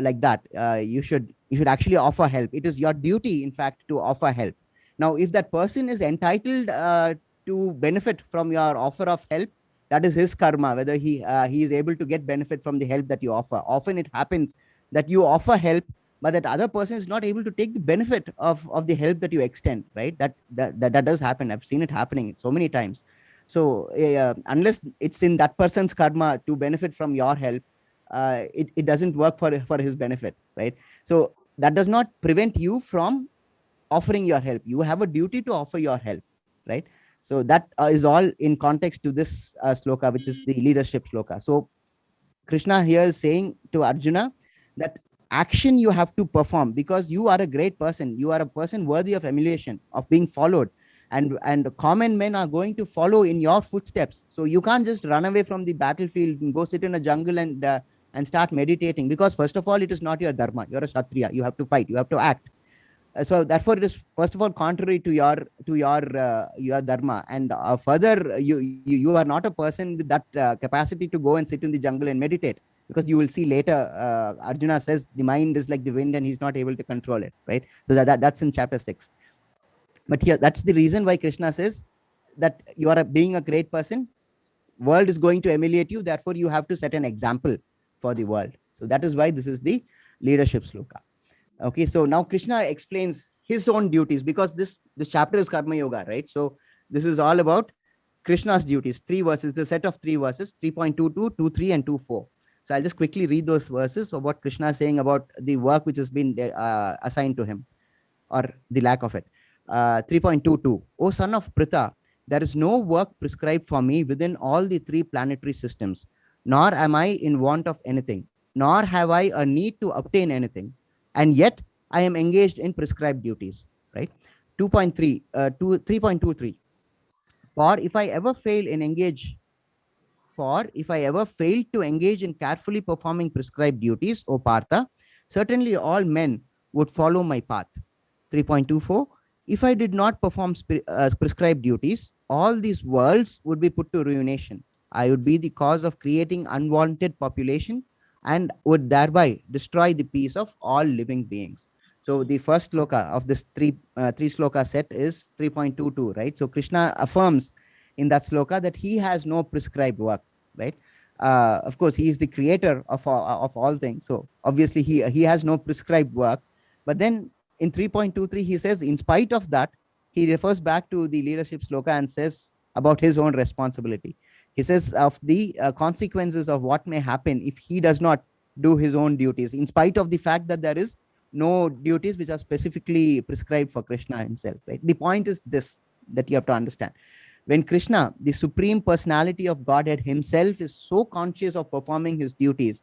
like that. You should actually offer help. It is your duty, in fact, to offer help. Now, if that person is entitled to benefit from your offer of help, that is his karma, whether he is able to get benefit from the help that you offer. Often it happens that you offer help, but that other person is not able to take the benefit of the help that you extend, right? That does happen. I've seen it happening so many times. So unless it's in that person's karma to benefit from your help, it doesn't work for his benefit, right? So that does not prevent you from offering your help. You have a duty to offer your help, right? So that is all in context to this sloka, which is the leadership sloka. So Krishna here is saying to Arjuna that action you have to perform because you are a great person. You are a person worthy of emulation, of being followed. And common men are going to follow in your footsteps. So you can't just run away from the battlefield and go sit in a jungle and start meditating, because first of all, it is not your dharma. You're a Kshatriya. You have to fight. You have to act. So therefore, it is first of all contrary to your dharma. And further, you are not a person with that capacity to go and sit in the jungle and meditate, because you will see later Arjuna says the mind is like the wind and he's not able to control it, right? So that's in chapter 6. But here, that's the reason why Krishna says that you are being a great person. World is going to emulate you. Therefore, you have to set an example for the world. So that is why this is the leadership sloka. Okay, so now Krishna explains his own duties, because this chapter is Karma Yoga, right? So this is all about Krishna's duties. 3 verses, a set of 3 verses, 3.22, 2.3, and 2.4. So I'll just quickly read those verses of what Krishna is saying about the work which has been assigned to him, or the lack of it. 3.22, O son of Pritha, there is no work prescribed for me within all the 3 planetary systems, nor am I in want of anything, nor have I a need to obtain anything, and yet I am engaged in prescribed duties, right? 2.3 to 3.23. For if I ever fail in engage For if I ever failed to engage in carefully performing prescribed duties, O Partha, certainly all men would follow my path. 3.24. If I did not perform prescribed duties, all these worlds would be put to ruination. I would be the cause of creating unwanted population and would thereby destroy the peace of all living beings. So the first sloka of this three sloka set is 3.22, right? So Krishna affirms in that sloka that he has no prescribed work, right? Of course, he is the creator of all things. So obviously he has no prescribed work. But then in 3.23, he says, in spite of that, he refers back to the leadership sloka and says about his own responsibility. He says of the consequences of what may happen if he does not do his own duties, in spite of the fact that there is no duties which are specifically prescribed for Krishna himself, right? The point is this, that you have to understand. When Krishna, the supreme personality of Godhead himself, is so conscious of performing his duties,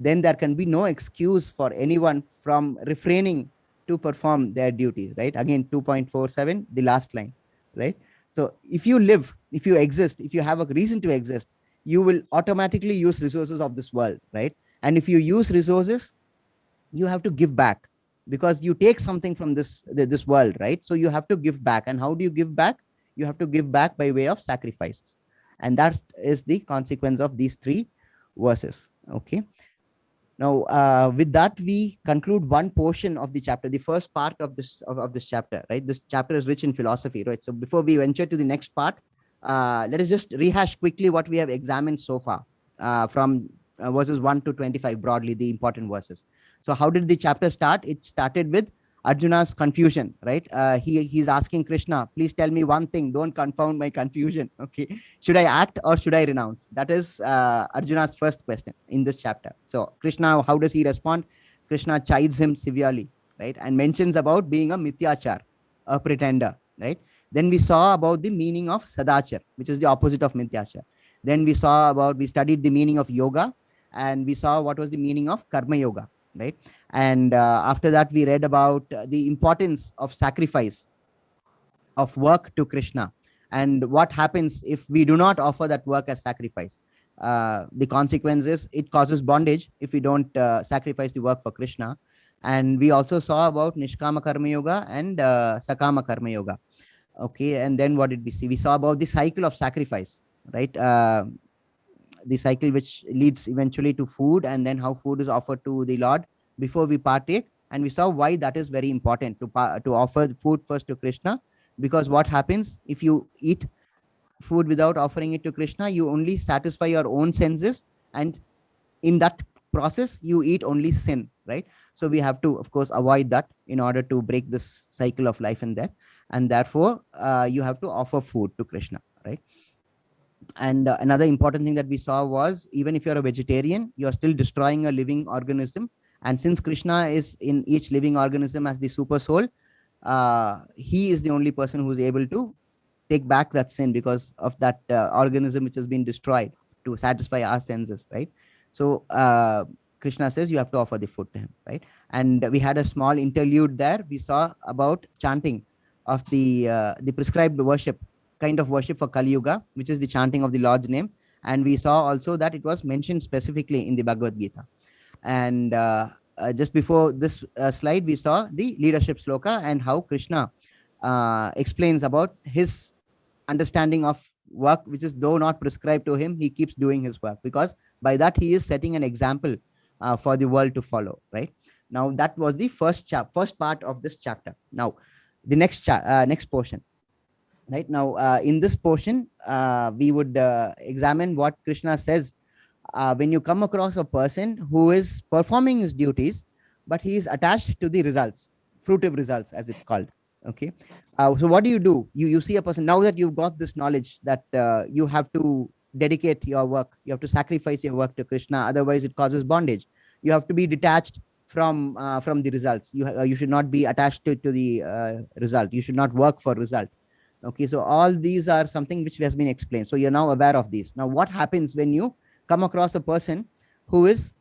then there can be no excuse for anyone from refraining to perform their duties, right? Again, 2.47, the last line, right? So if you live, if you exist, if you have a reason to exist, you will automatically use resources of this world, right? And if you use resources, you have to give back, because you take something from this world, right? So you have to give back. And how do you give back? You have to give back by way of sacrifices. And that is the consequence of these three verses. Okay. Now, with that, we conclude one portion of the chapter, the first part of this chapter, right? This chapter is rich in philosophy, right? So before we venture to the next part, let us just rehash quickly what we have examined so far, from verses 1 to 25, broadly, the important verses. So how did the chapter start? It started with Arjuna's confusion, right? He's asking Krishna, please tell me one thing, don't confound my confusion. Okay, should I act or should I renounce? That is Arjuna's first question in this chapter. So Krishna, how does he respond? Krishna chides him severely, right? And mentions about being a mithyachar, a pretender, right? Then we saw about the meaning of sadachar, which is the opposite of mithyachar. Then we studied the meaning of yoga, and we saw what was the meaning of karma yoga, right? And after that, we read about the importance of sacrifice of work to Krishna, and what happens if we do not offer that work as sacrifice. The consequences, it causes bondage if we don't sacrifice the work for Krishna. And we also saw about Nishkama Karma Yoga and Sakama Karma Yoga. Okay, and then what did we see? We saw about the cycle of sacrifice, right? The cycle which leads eventually to food, and then how food is offered to the Lord before we partake. And we saw why that is very important to offer food first to Krishna, because what happens if you eat food without offering it to Krishna? You only satisfy your own senses, and in that process you eat only sin, right? So we have to, of course, avoid that in order to break this cycle of life and death. And therefore you have to offer food to Krishna, right? And another important thing that we saw was, even if you're a vegetarian, you're still destroying a living organism. And since Krishna is in each living organism as the super soul, he is the only person who is able to take back that sin because of that organism which has been destroyed, to satisfy our senses, right? So Krishna says you have to offer the food to him, right? And we had a small interlude there. We saw about chanting of the prescribed worship, kind of worship for Kali Yuga, which is the chanting of the Lord's name. And we saw also that it was mentioned specifically in the Bhagavad Gita. And just before this slide, we saw the leadership sloka and how Krishna explains about his understanding of work, which is though not prescribed to him, he keeps doing his work, because by that he is setting an example for the world to follow, right? Now that was the first part of this chapter. Now the next portion, right? Now in this portion we would examine what Krishna says when you come across a person who is performing his duties, but he is attached to the results, fruitive results as it's called. Okay, so what do? You see a person, now that you've got this knowledge that you have to dedicate your work, you have to sacrifice your work to Krishna, otherwise it causes bondage. You have to be detached from the results. You should not be attached to the result. You should not work for result. Okay, so all these are something which has been explained. So you're now aware of these. Now what happens when you come across a person who is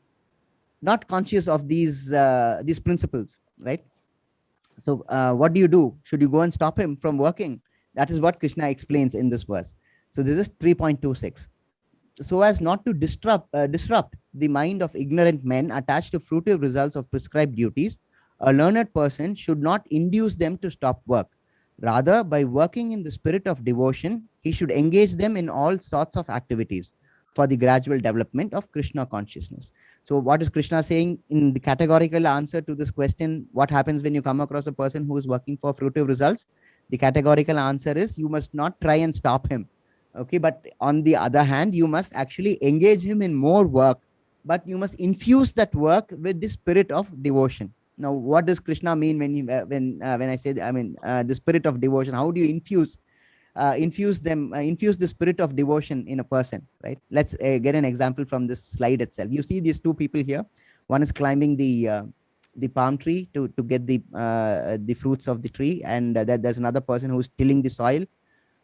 not conscious of these principles, right? So what do you do? Should you go and stop him from working? That is what Krishna explains in this verse. So this is 3.26. So as not to disrupt the mind of ignorant men attached to fruitive results of prescribed duties, a learned person should not induce them to stop work. Rather, by working in the spirit of devotion, he should engage them in all sorts of activities for the gradual development of Krishna consciousness. So what is Krishna saying in the categorical answer to this question? What happens when you come across a person who is working for fruitive results? The categorical answer is you must not try and stop him. Okay, but on the other hand, you must actually engage him in more work, but you must infuse that work with the spirit of devotion. Now, what does Krishna mean when I say that, I mean the spirit of devotion? How do you infuse infuse the spirit of devotion in a person, right? Let's get an example from this slide itself. You see these two people here. One is climbing the palm tree to get the fruits of the tree, and there's another person who's tilling the soil.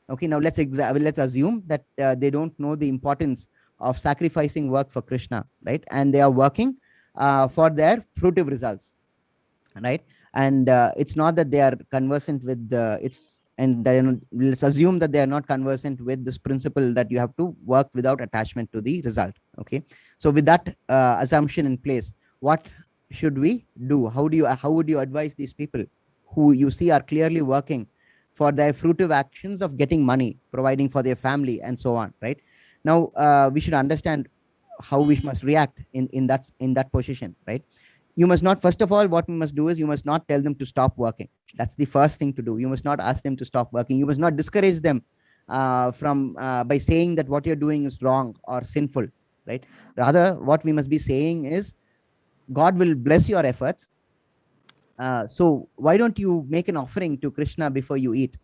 Okay, now let's assume that they don't know the importance of sacrificing work for Krishna, right? And they are working for their fruitive results, right? And it's not that they are conversant with let's assume that they are not conversant with this principle that you have to work without attachment to the result. Okay, so with that assumption in place, what should we do? How would you advise these people who you see are clearly working for their fruitive actions of getting money, providing for their family, and so on, right? Now we should understand how we must react in that position, right? You must not, first of all, what we must do is you must not tell them to stop working. That's the first thing to do. You must not ask them to stop working. You must not discourage them from by saying that what you're doing is wrong or sinful, right? Rather, what we must be saying is God will bless your efforts. So why don't you make an offering to Krishna before you eat,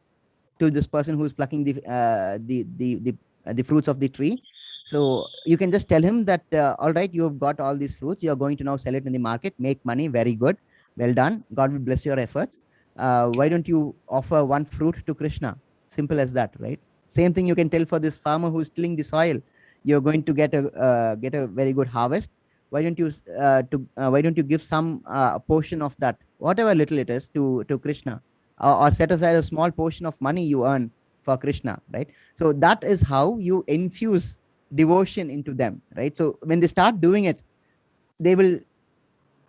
to this person who's plucking the fruits of the tree? So you can just tell him that, all right, you have got all these fruits. You are going to now sell it in the market, make money. Very good. Well done. God will bless your efforts. Why don't you offer one fruit to Krishna? Simple as that, right? Same thing you can tell for this farmer who's tilling the soil. You're going to get a very good harvest. Why don't you give some portion of that, whatever little it is, to Krishna, or set aside a small portion of money you earn for Krishna, right? So that is how you infuse devotion into them, right? So when they start doing it, they will,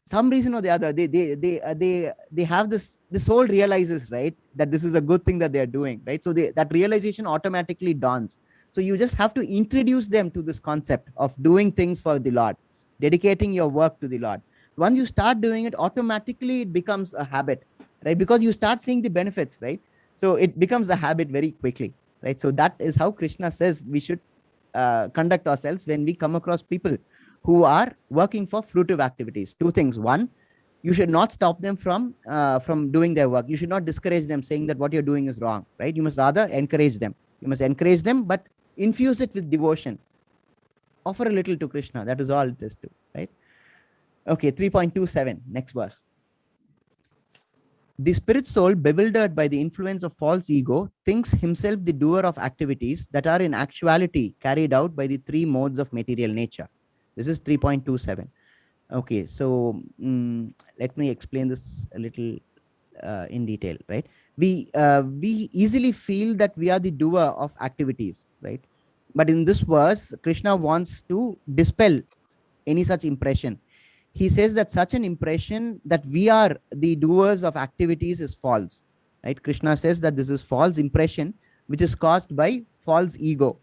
some reason or the other, they have the soul realizes, right, that this is a good thing that they are doing, right? So that realization automatically dawns. So you just have to introduce them to this concept of doing things for the Lord, dedicating your work to the Lord. Once you start doing it, automatically it becomes a habit, right? Because you start seeing the benefits, right? So it becomes a habit very quickly, right? So that is how Krishna says we should conduct ourselves when we come across people who are working for fruitive activities. Two things. One, you should not stop them from doing their work. You should not discourage them, saying that what you're doing is wrong, right? You must rather encourage them. You must encourage them, but infuse it with devotion. Offer a little to Krishna. That is all it is to, right? Okay, 3.27, next verse. The spirit soul, bewildered by the influence of false ego, thinks himself the doer of activities that are in actuality carried out by the three modes of material nature. This is 3.27. Okay, so let me explain this a little in detail, right? We easily feel that we are the doer of activities, right? But in this verse, Krishna wants to dispel any such impression. He says that such an impression that we are the doers of activities is false, right? Krishna says that this is false impression, which is caused by false ego.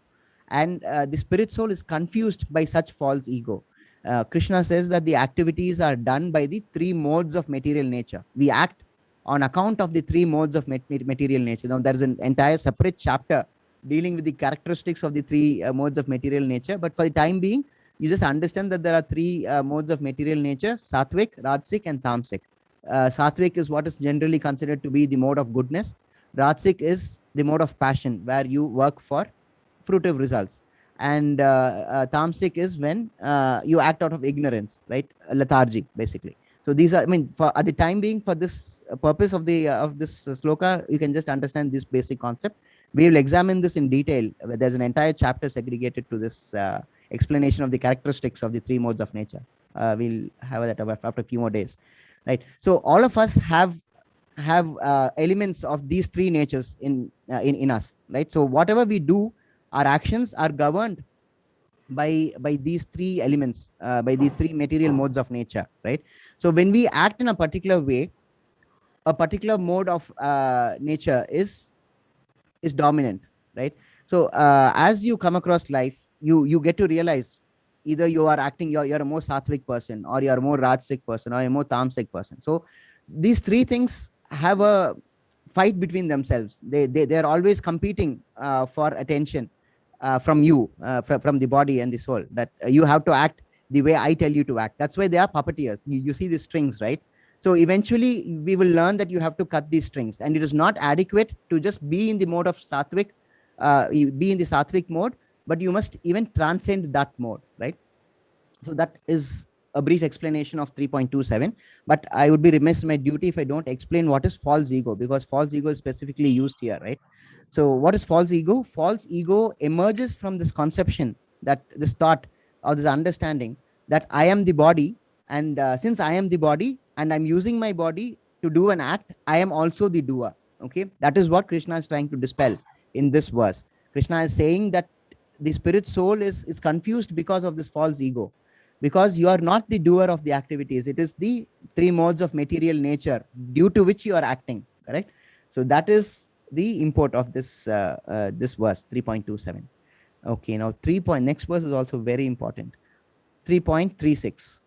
And the spirit soul is confused by such false ego. Krishna says that the activities are done by the three modes of material nature. We act on account of the three modes of material nature. Now, there is an entire separate chapter dealing with the characteristics of the three modes of material nature. But for the time being, you just understand that there are three modes of material nature: Sattvic, Rajasic, and Tamasic. Sattvic is what is generally considered to be the mode of goodness. Rajasic is the mode of passion, where you work for fruitive results. And Tamasic is when you act out of ignorance, right? Lethargy, basically. So these are, I mean, for at the time being, for this purpose of this sloka, you can just understand this basic concept. We will examine this in detail. There's an entire chapter segregated to this explanation of the characteristics of the three modes of nature. We'll have that after a few more days, right? So all of us have have elements of these three natures in us, right? So whatever we do, our actions are governed by these three elements, by the three material modes of nature, right? So when we act in a particular way, a particular mode of nature is dominant, right? So as you come across life, you get to realize either you are acting, you're a more sattvic person, or you're a more rajasic person, or a more tamasic person. So these three things have a fight between themselves. They're always competing for attention from you, from the body and the soul, that you have to act the way I tell you to act. That's why they are puppeteers. You see the strings, right? So eventually we will learn that you have to cut these strings, and it is not adequate to just be in the mode of sattvic, be in the sattvic mode, but you must even transcend that mode, right? So that is a brief explanation of 3.27, but I would be remiss in my duty if I don't explain what is false ego, because false ego is specifically used here, right? So what is false ego? False ego emerges from this conception, that this thought or this understanding that I am the body, and since I am the body and I'm using my body to do an act, I am also the doer. Okay, that is what Krishna is trying to dispel in this verse. Krishna is saying that the spirit soul is confused because of this false ego, because you are not the doer of the activities. It is the three modes of material nature due to which you are acting, correct? So that is the import of this this verse 3.27. Okay, now next verse is also very important. 3.36.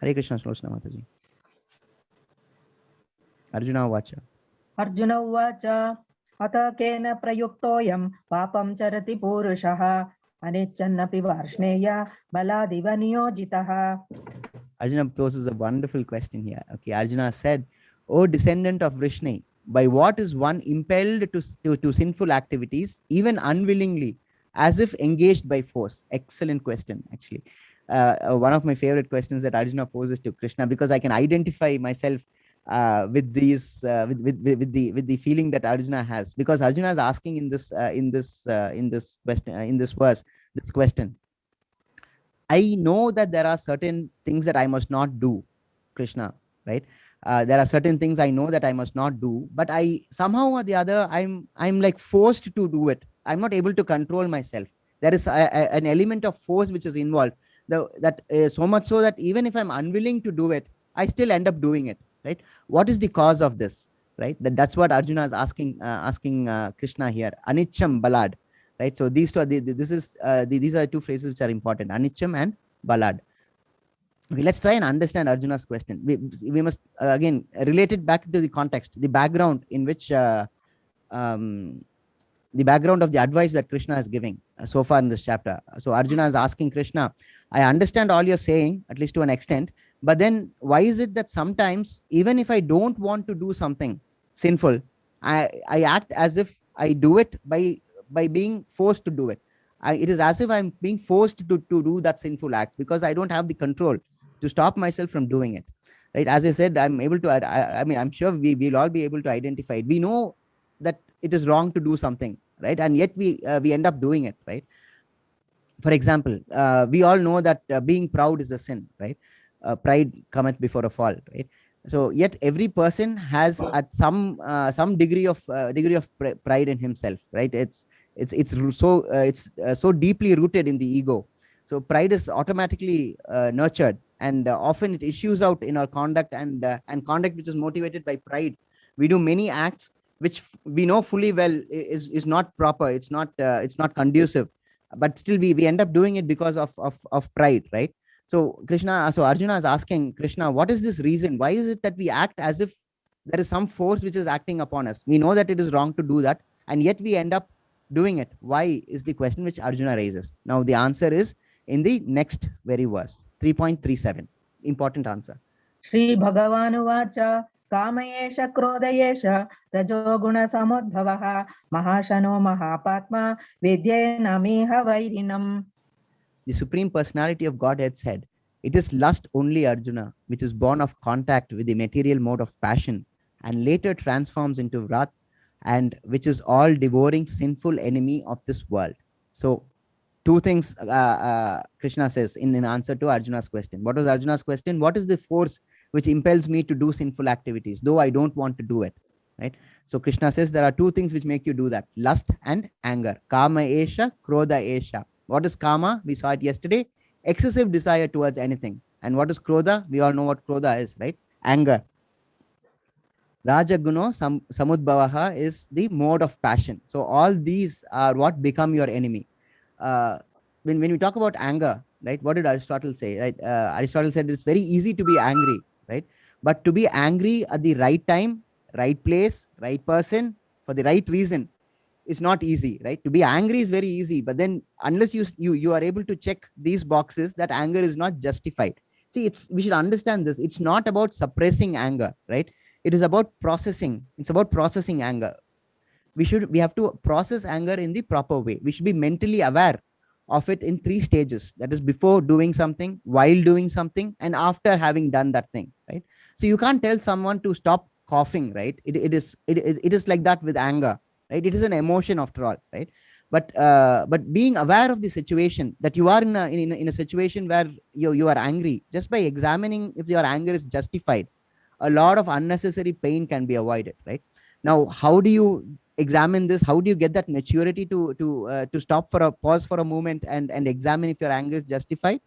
Hare Krishna Sloshna Mataji. Arjuna Vacha. Arjuna Uvacha अथ केन प्रयुक्तोऽयं पापं चरति पूरुषः अनिच्छन्नपि Varshney बलादिव नियोजितः. Arjuna poses a wonderful question here. Okay, Arjuna said, "O descendant of Vrishni, by what is one impelled to sinful activities, even unwillingly, as if engaged by force?" Excellent question, actually. One of my favorite questions that Arjuna poses to Krishna, because I can identify myself with these with the feeling that Arjuna has, because Arjuna is asking in this verse this question. I know that there are certain things that I must not do, Krishna, right? There are certain things I know that I must not do, but I somehow or the other I'm like forced to do it. I'm not able to control myself. There is an element of force which is involved. So much so that even if I'm unwilling to do it, I still end up doing it, right? What is the cause of this, right? That's what Arjuna is asking Krishna here. Anicham balad, right? So these two are these are two phrases which are important: anicham and balad. Okay, let's try and understand Arjuna's question. We must again relate it back to the context, the background in which the background of the advice that Krishna is giving so far in this chapter. So Arjuna is asking Krishna, I understand all you're saying, at least to an extent, but then why is it that sometimes, even if I don't want to do something sinful, I act as if I do it by being forced to do it. It is as if I'm being forced to do that sinful act, because I don't have the control to stop myself from doing it, right? As I said, I'm able to, I mean, I'm sure we'll all be able to identify it. We know that it is wrong to do something, right? And yet we end up doing it, right? For example, we all know that being proud is a sin, right? Pride cometh before a fall, right? So yet every person has at some degree of pride in himself, right? It's so deeply rooted in the ego. So pride is automatically nurtured, and often it issues out in our conduct, and conduct which is motivated by pride. We do many acts which we know fully well is not proper. It's not conducive, but still we end up doing it because of pride, right? So Arjuna is asking Krishna, what is this reason? Why is it that we act as if there is some force which is acting upon us? We know that it is wrong to do that, and yet we end up doing it. Why is the question which Arjuna raises. Now the answer is in the next very verse, 3.37. Important answer. Shri Bhagavanu Vacha Kamayesha Krodayesha Rajoguna Samudbhavaha Mahashano Mahapatma Vidyena Miha Vairinam. The Supreme Personality of Godhead said, it is lust only, Arjuna, which is born of contact with the material mode of passion and later transforms into wrath, and which is all devouring sinful enemy of this world. So two things Krishna says in answer to Arjuna's question. What was Arjuna's question? What is the force which impels me to do sinful activities, though I don't want to do it, right? So Krishna says there are two things which make you do that: lust and anger. Kama esha, krodha esha. What is kama? We saw it yesterday. Excessive desire towards anything. And what is krodha? We all know what krodha is, right? Anger. Rajaguno samudbhavaha is the mode of passion. So all these are what become your enemy. When we talk about anger, right? What did Aristotle say? Right? Aristotle said it's very easy to be angry, right? But to be angry at the right time, right place, right person, for the right reason, is not easy, right? To be angry is very easy, but then unless you are able to check these boxes, that anger is not justified. See, we should understand this. It's not about suppressing anger, right? It is about processing. It's about processing anger. We have to process anger in the proper way. We should be mentally aware of it in 3 stages. That is, before doing something, while doing something, and after having done that thing, right? So you can't tell someone to stop coughing, right? It is like that with anger, right? It is an emotion after all, right? But being aware of the situation, that you are in a situation where you are angry, just by examining if your anger is justified, a lot of unnecessary pain can be avoided, right? Now, how do you examine this? How do you get that maturity to stop for a pause for a moment and examine if your anger is justified?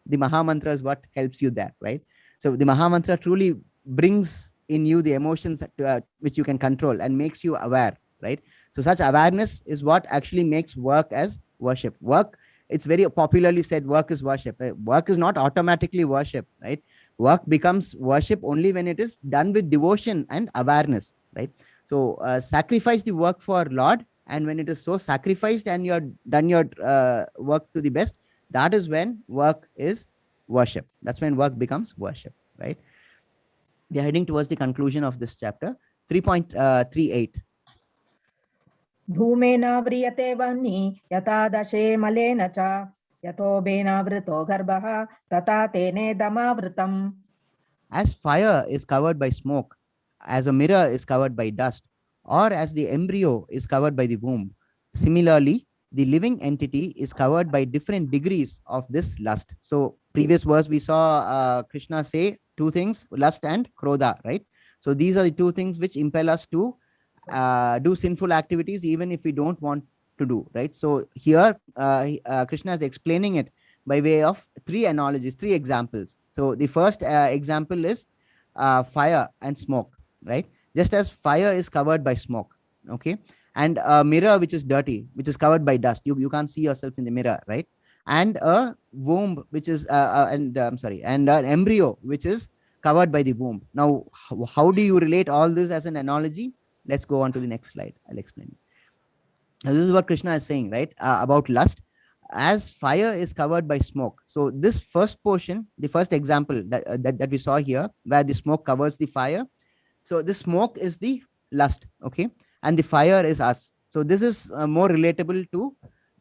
The Maha Mantra is what helps you there, right? So the Maha Mantra truly brings in you the emotions which you can control and makes you aware, right? So such awareness is what actually makes work as worship. Work, it's very popularly said, work is worship. Work is not automatically worship, right? Work becomes worship only when it is done with devotion and awareness, right? So sacrifice the work for Lord, and when it is so sacrificed and you're done your work to the best, that is when work is worship. That's when work becomes worship, right? We are heading towards the conclusion of this chapter. 3.38. धूमेनाव्रियते वह्नि यथा दशे मलेन च यतो बेनावृतो गर्भः तथा तेनेदमावृतम्. As fire is covered by smoke, as a mirror is covered by dust, or as the embryo is covered by the womb, similarly, the living entity is covered by different degrees of this lust. So, previous verse we saw Krishna say 2 things, lust and krodha, right? So, these are the 2 things which impel us to do sinful activities even if we don't want to do, right? So, here Krishna is explaining it by way of 3 analogies, 3 examples. So the first example is fire and smoke, right? Just as fire is covered by smoke, okay? And a mirror which is dirty, which is covered by dust. You can't see yourself in the mirror, right? And a womb which is, and an embryo which is covered by the womb. Now, how do you relate all this as an analogy? Let's go on to the next slide. I'll explain. Now, this is what Krishna is saying, right? About lust. As fire is covered by smoke. So this first portion, the first example that we saw here, where the smoke covers the fire. So the smoke is the lust, okay, and the fire is us. So this is more relatable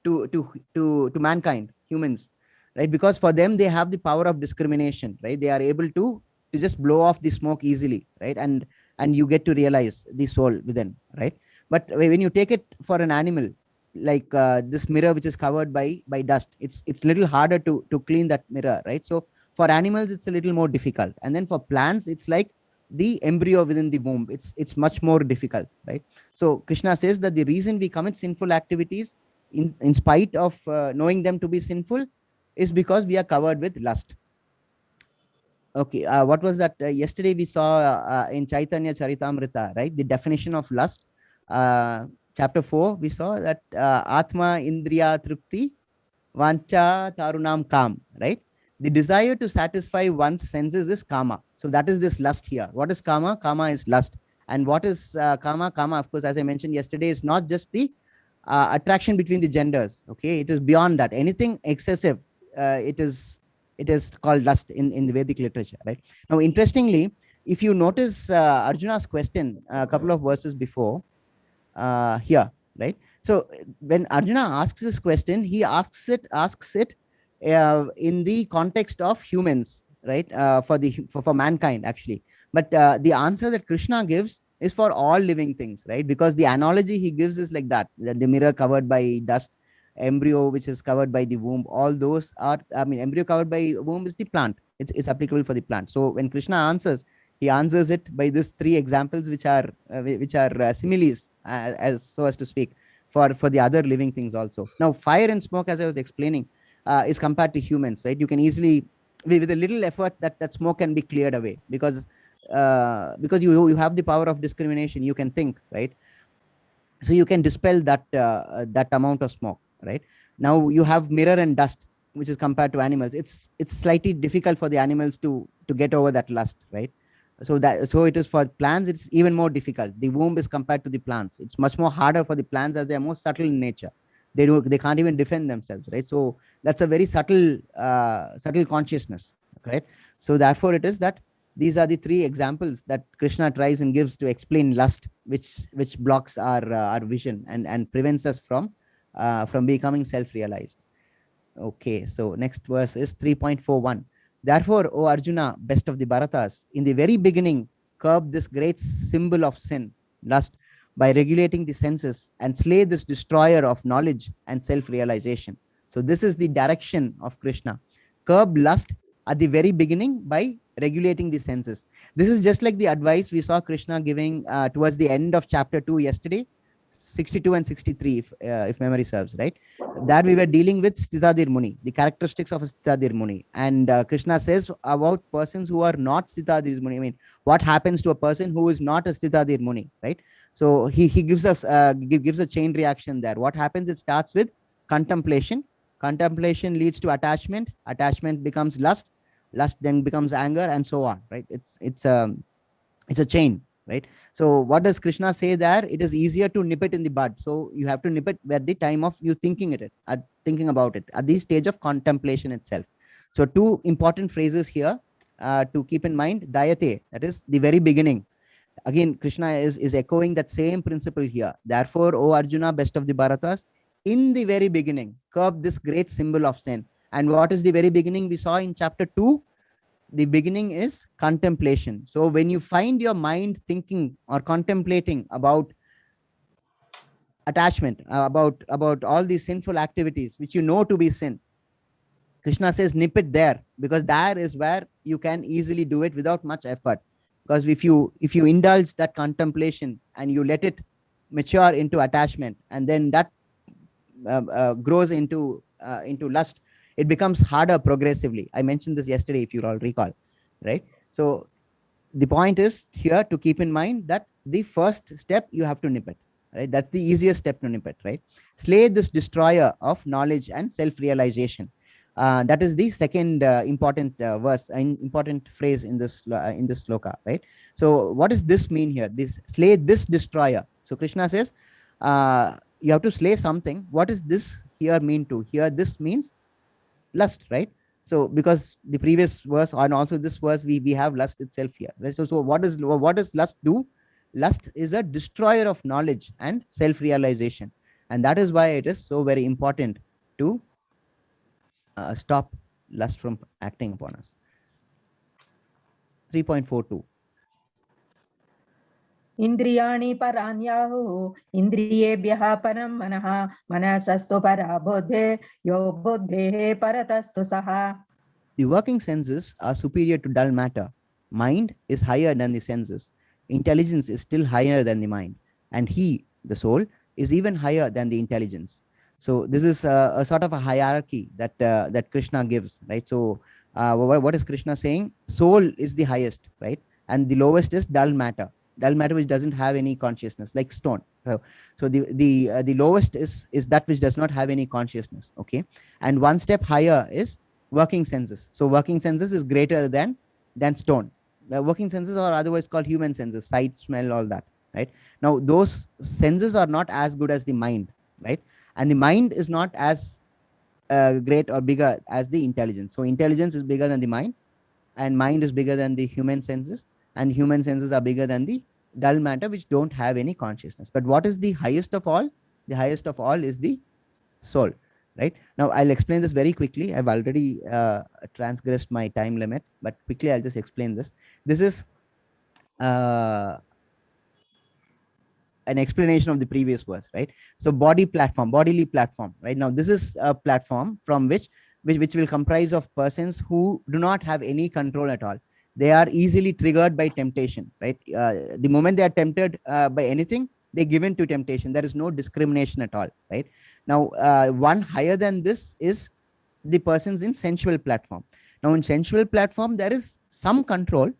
to mankind, humans, right? Because for them, they have the power of discrimination, right? They are able to just blow off the smoke easily, right? And you get to realize the soul within, right? But when you take it for an animal, like this mirror which is covered by dust, it's little harder to clean that mirror, right? So for animals it's a little more difficult, and then for plants it's like the embryo within the womb, it's much more difficult, right? So Krishna says that the reason we commit sinful activities in spite of knowing them to be sinful is because we are covered with lust. Okay, what was that? Yesterday we saw in Chaitanya Charitamrita, right, the definition of lust. Chapter 4, we saw that Atma Indriya Tripti Vancha Tarunam Kam, right? The desire to satisfy one's senses is kama. So that is this lust here. What is kama? Kama is lust. And what is kama? Kama, of course, as I mentioned yesterday, is not just the attraction between the genders. Okay, it is beyond that. Anything excessive, it is called lust in the Vedic literature, right? Now, interestingly, if you notice Arjuna's question a couple of verses before, here, right? So when Arjuna asks this question, he asks it in the context of humans, right? For mankind actually. But the answer that Krishna gives is for all living things, right? Because the analogy he gives is like that the mirror covered by dust, embryo which is covered by the womb, all those are, embryo covered by womb is the plant, It's applicable for the plant. So when Krishna answers, he answers it by these three examples, which are similes, as so as to speak, for the other living things also. Now, fire and smoke, as I was explaining, is compared to humans, right? You can easily, with a little effort, that smoke can be cleared away, because you have the power of discrimination. You can think, right? So you can dispel that amount of smoke, right? Now you have mirror and dust, which is compared to animals. It's slightly difficult for the animals to get over that lust, right? So it is for plants. It's even more difficult. The womb is compared to the plants. It's much more harder for the plants, as they are more subtle in nature. They can't even defend themselves, right? So that's a very subtle consciousness, right? So therefore it is that these are the three examples that Krishna tries and gives to explain lust, which blocks our vision and prevents us from becoming self-realized. Okay, so next verse is 3.41. Therefore, O Arjuna, best of the Bharatas, in the very beginning, curb this great symbol of sin, lust, by regulating the senses, and slay this destroyer of knowledge and self-realization. So this is the direction of Krishna. Curb lust at the very beginning by regulating the senses. This is just like the advice we saw Krishna giving towards the end of chapter 2 yesterday, 62 and 63, if memory serves, right? That we were dealing with Sthitadir Muni, the characteristics of a Sthitadir Muni. And Krishna says about persons who are not Sthitadir Muni. I mean, what happens to a person who is not a Sthitadir Muni, right? So he gives us gives a chain reaction there. What happens? It starts with contemplation. Contemplation leads to attachment. Attachment becomes lust. Lust then becomes anger, and so on, right? It's a chain, right? So what does Krishna say there? It is easier to nip it in the bud. So you have to nip it at the time of you thinking about it, at the stage of contemplation itself. So two important phrases here to keep in mind. Dayate, that is the very beginning. Again, Krishna is echoing that same principle here. Therefore, O Arjuna, best of the Bharatas, in the very beginning, curb this great symbol of sin. And what is the very beginning? We saw in chapter 2, the beginning is contemplation. So when you find your mind thinking or contemplating about attachment, about all these sinful activities which you know to be sin, Krishna says nip it there, because there is where you can easily do it without much effort. Because if you indulge that contemplation and you let it mature into attachment, and then that grows into lust, it becomes harder progressively. I mentioned this yesterday, if you all recall, right? So the point is here to keep in mind that the first step, you have to nip it, right? That's the easiest step to nip it, right? Slay this destroyer of knowledge and self-realization. That is the second important verse, important phrase in this sloka, right? So what does this mean here? This slay this destroyer. So Krishna says you have to slay something. What does this here mean to? Here this means lust, right? So because the previous verse and also this verse, we have lust itself here, right? So what does lust do? Lust is a destroyer of knowledge and self-realization, and that is why it is so very important to stop lust from acting upon us. 3.42. इंद्रियाणि पराण्याहुः इंद्रियेभ्यः परं मनः मनसस्तु परा बुद्धे यो बुद्धेः परतस्तु सः. The working senses are superior to dull matter. Mind is higher than the senses. Intelligence is still higher than the mind, and he, the soul, is even higher than the intelligence. So this is a sort of a hierarchy that Krishna gives, right? So what is Krishna saying? Soul is the highest, right? And the lowest is dull matter which doesn't have any consciousness, like stone. So the lowest is that which does not have any consciousness, okay? And one step higher is working senses. So working senses is greater than stone. The working senses are otherwise called human senses, sight, smell, all that, right? Now those senses are not as good as the mind, right? And the mind is not as great or bigger as the intelligence. So intelligence is bigger than the mind, and mind is bigger than the human senses, and human senses are bigger than the dull matter which don't have any consciousness. But what is the highest of all? The highest of all is the soul, right? Now I'll explain this very quickly. I've already transgressed my time limit, but quickly I'll just explain this. This is an explanation of the previous verse, right? So bodily platform, right? Now this is a platform from which which will comprise of persons who do not have any control at all. They are easily triggered by temptation, right? The moment they are tempted by anything, they give in to temptation. There is no discrimination at all, right? Now, one higher than this is the persons in sensual platform. Now, in sensual platform, there is some control.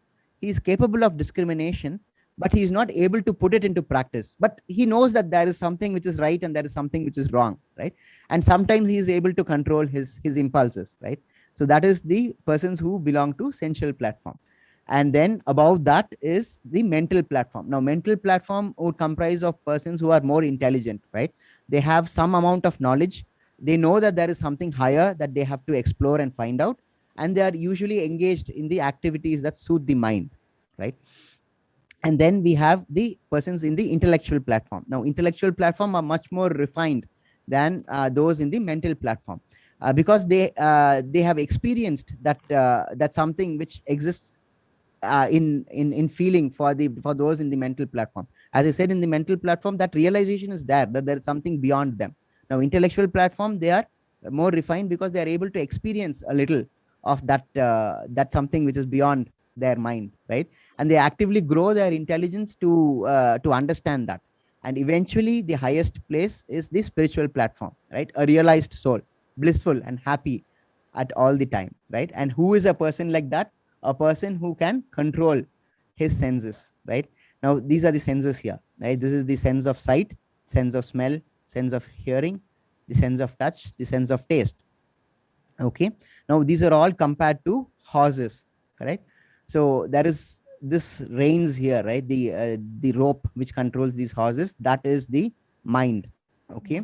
He is capable of discrimination, but he is not able to put it into practice. But he knows that there is something which is right and there is something which is wrong, right? And sometimes he is able to control his impulses, right? So that is the persons who belong to sensual platform. And then above that is the mental platform. Now, mental platform would comprise of persons who are more intelligent, right? They have some amount of knowledge. They know that there is something higher that they have to explore and find out, and they are usually engaged in the activities that suit the mind, right? And then we have the persons in the intellectual platform. Now, intellectual platform are much more refined than those in the mental platform, because they have experienced that something which exists in feeling for those in the mental platform. As I said, in the mental platform, that realization is there, that there is something beyond them. Now, intellectual platform, they are more refined because they are able to experience a little of that something which is beyond their mind, right? And they actively grow their intelligence to understand that. And eventually, the highest place is the spiritual platform, right? A realized soul, blissful and happy at all the time, right? And who is a person like that? A person who can control his senses, right? Now, these are the senses here, right? This is the sense of sight, sense of smell, sense of hearing, the sense of touch, the sense of taste. Okay. Now, these are all compared to horses, correct? So there is this reins here, right? The rope which controls these horses, that is the mind. Okay.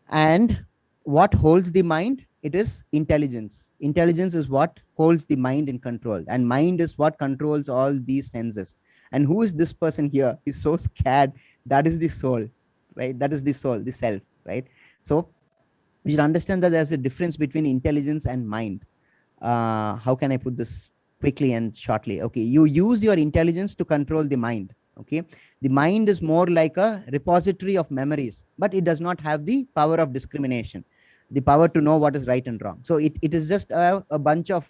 And what holds the mind? It is intelligence. Intelligence is what holds the mind in control, and mind is what controls all these senses. And who is this person here? He's so scared. That is the soul, right? That is the soul, the self, right? So you should understand that there's a difference between intelligence and mind. How can I put this quickly and shortly? Okay, you use your intelligence to control the mind. Okay, the mind is more like a repository of memories, but it does not have the power of discrimination, the power to know what is right and wrong. So it is just a bunch of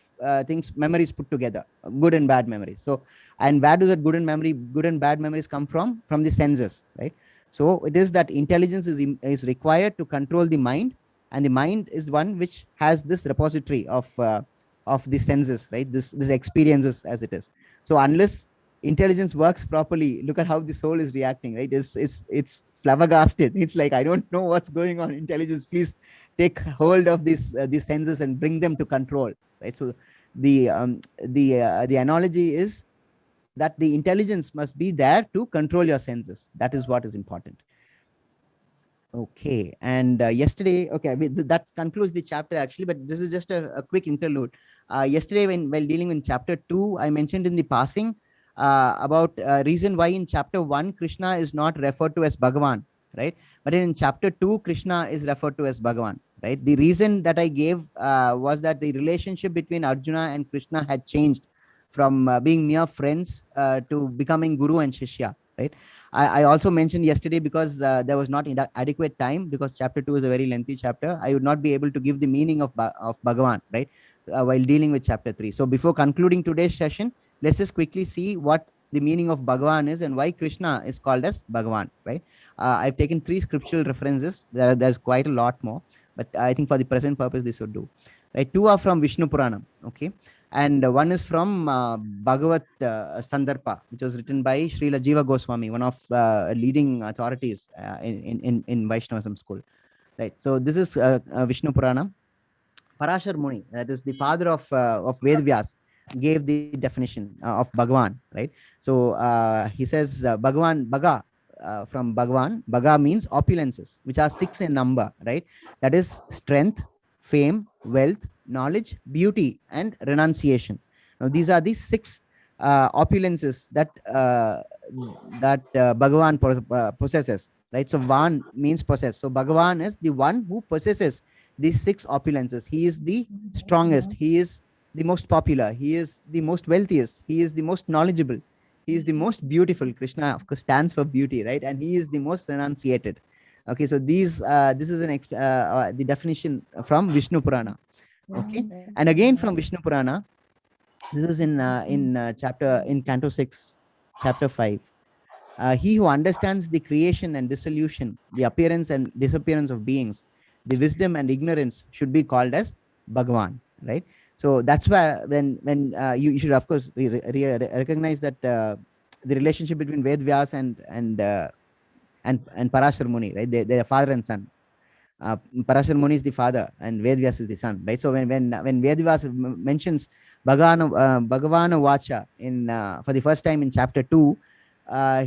things, memories put together, good and bad memories. So, and where do that good and bad memories come from? From the senses, right? So it is that intelligence is required to control the mind, and the mind is one which has this repository of the senses, right? This experiences as it is. So unless intelligence works properly, look at how the soul is reacting, right? It's flabbergasted. It's like, I don't know what's going on. Intelligence, please take hold of these senses and bring them to control, right? So the analogy is that the intelligence must be there to control your senses. That is what is important. Okay, and yesterday, okay, that concludes the chapter actually, but this is just a quick interlude. Yesterday, while dealing with chapter 2, I mentioned in the passing about reason why in chapter 1 Krishna is not referred to as Bhagavan, right? But in chapter 2 Krishna is referred to as Bhagavan, right? The reason that I gave was that the relationship between Arjuna and Krishna had changed from being mere friends to becoming Guru and Shishya, right? I also mentioned yesterday, because there was not adequate time, because chapter 2 is a very lengthy chapter, I would not be able to give the meaning of Bhagavan, right? While dealing with chapter 3. So before concluding today's session, let's just quickly see what the meaning of Bhagavan is and why Krishna is called as Bhagavan, right? I've taken 3 scriptural references. There's quite a lot more, but I think for the present purpose, this would do, right? 2 are from Vishnu Puranam, okay? And one is from Bhagavat Sandarbha, which was written by Srila Jiva Goswami, one of leading authorities in Vaishnavism school, right? So this is Vishnu Purana. Parashar Muni, that is the father of Ved Vyas, gave the definition of Bhagavan, right? So he says Bhagavan, Bhaga, from Bhagavan, Bhaga means opulences, which are 6 in number, right? That is strength, fame, wealth, knowledge, beauty, and renunciation. Now, these are the 6 opulences that Bhagavan possesses, right? So Van means possess. So Bhagavan is the one who possesses these 6 opulences. He is the strongest. He is the most popular. He is the most wealthiest. He is the most knowledgeable. He is the most beautiful. Krishna, of course, stands for beauty, right? And he is the most renunciated. Okay, so this is the definition from Vishnu Purana. Okay, and again from Vishnu Purana. This is in chapter in Canto 6, chapter 5. He who understands the creation and dissolution, the appearance and disappearance of beings, the wisdom and ignorance should be called as Bhagavan, right? So that's why when you should of course recognize that the relationship between Ved Vyas and Parashar Muni, right? They are father and son. Parashar Muni is the father and Ved Vyas is the son, right? So when Ved Vyas mentions Bhagavana Vacha in for the first time in chapter 2,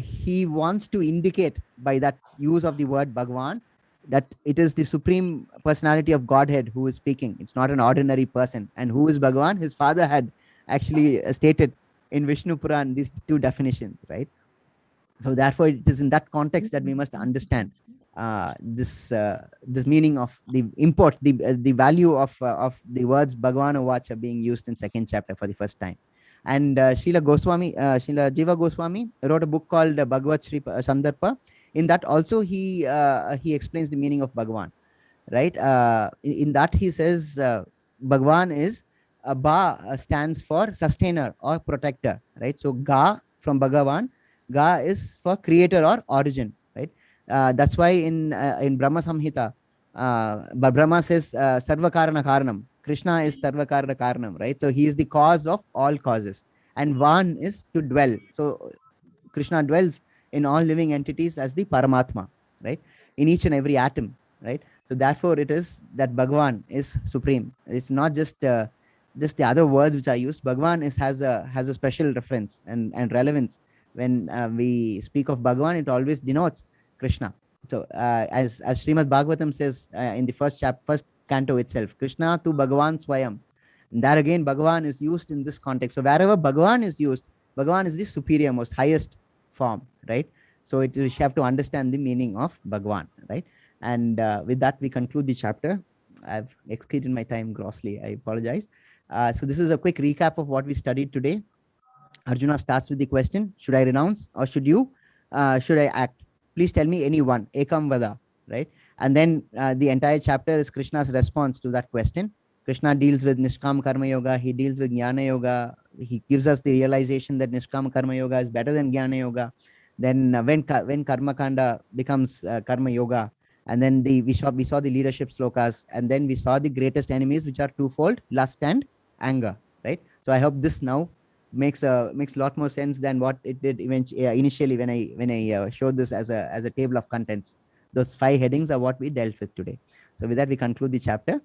he wants to indicate by that use of the word Bhagavan that it is the supreme personality of Godhead who is speaking. It's not an ordinary person. And who is Bhagavan? His father had actually stated in Vishnu Puran these two definitions, right? So therefore, it is in that context that we must understand this meaning of the import, the value of the words Bhagavana Vacha being used in second chapter for the first time. And Srila Jiva Goswami wrote a book called Bhagavad Sri Sandarpa. In that also he explains the meaning of Bhagavan, right? In that he says Bhagavan is Ba stands for sustainer or protector, right? So Ga from Bhagavan, Ga is for creator or origin, right? That's why in Brahma Samhita, Brahma says Sarvakarana Karanam. Krishna is Sarvakarana Karanam, right? So he is the cause of all causes. And Van is to dwell. So Krishna dwells in all living entities as the Paramatma, right? In each and every atom, right? So therefore it is that Bhagavan is supreme. It's not just the other words which are used. Bhagavan has a special reference and relevance. When we speak of Bhagavan, it always denotes Krishna. So as Srimad Bhagavatam says in the first canto itself, Krishna tu Bhagavan Swayam. And there again, Bhagavan is used in this context. So wherever Bhagavan is used, Bhagavan is the superior, most highest form, right? So we have to understand the meaning of Bhagavan, right? And with that, we conclude the chapter. I've exceeded my time grossly. I apologize. So this is a quick recap of what we studied today. Arjuna starts with the question, should I renounce or should I act? Please tell me any one, ekam vada, right? And then the entire chapter is Krishna's response to that question. Krishna deals with Nishkam Karma Yoga. He deals with Jnana Yoga. He gives us the realization that Nishkam Karma Yoga is better than Jnana Yoga. Then when Karma Kanda becomes Karma Yoga, and then we saw the leadership slokas, and then we saw the greatest enemies, which are twofold, lust and anger, right? So I hope this now makes a lot more sense than what it did initially when I showed this as a table of contents. Those 5 headings are what we dealt with today. So with that, we conclude the chapter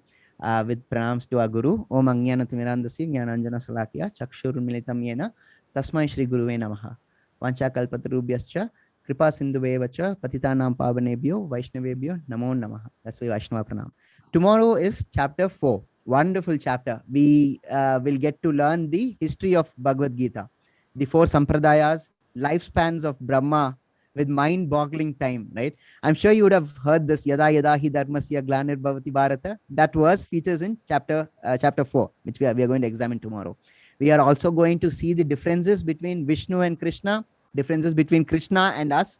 with pranams to our Guru. Om Ajnanatimirandasya Jnananjana Salakya Chakshurunmilitam Yena Tasmai Shri Guruve Namaha. Vancha Kalpatarubhyascha Kripa Sindhuvevacha Patitanam Pavanebhyo Vaishnavebhyo Namo Namaha. That's why Vaishnava Pranam. Tomorrow is chapter 4. Wonderful chapter. We will get to learn the history of Bhagavad Gita, the 4 sampradayas, lifespans of Brahma with mind-boggling time, right? I'm sure you would have heard this Yada Yada Hi Dharmasya Glanir Bhavati Bharata. That verse features in chapter 4, which we are going to examine tomorrow. We are also going to see the differences between Vishnu and Krishna, differences between Krishna and us,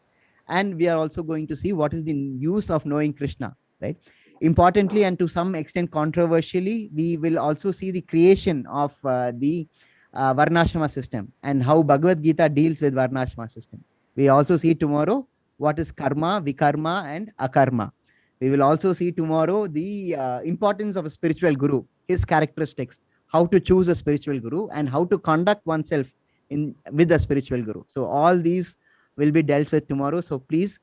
and we are also going to see what is the use of knowing Krishna, right? Importantly, and to some extent controversially, we will also see the creation of the Varnashrama system and how Bhagavad Gita deals with Varnashrama system. We also see tomorrow what is karma, vikarma, and akarma. We will also see tomorrow the importance of a spiritual guru, his characteristics, how to choose a spiritual guru, and how to conduct oneself with a spiritual guru. So all these will be dealt with tomorrow. So please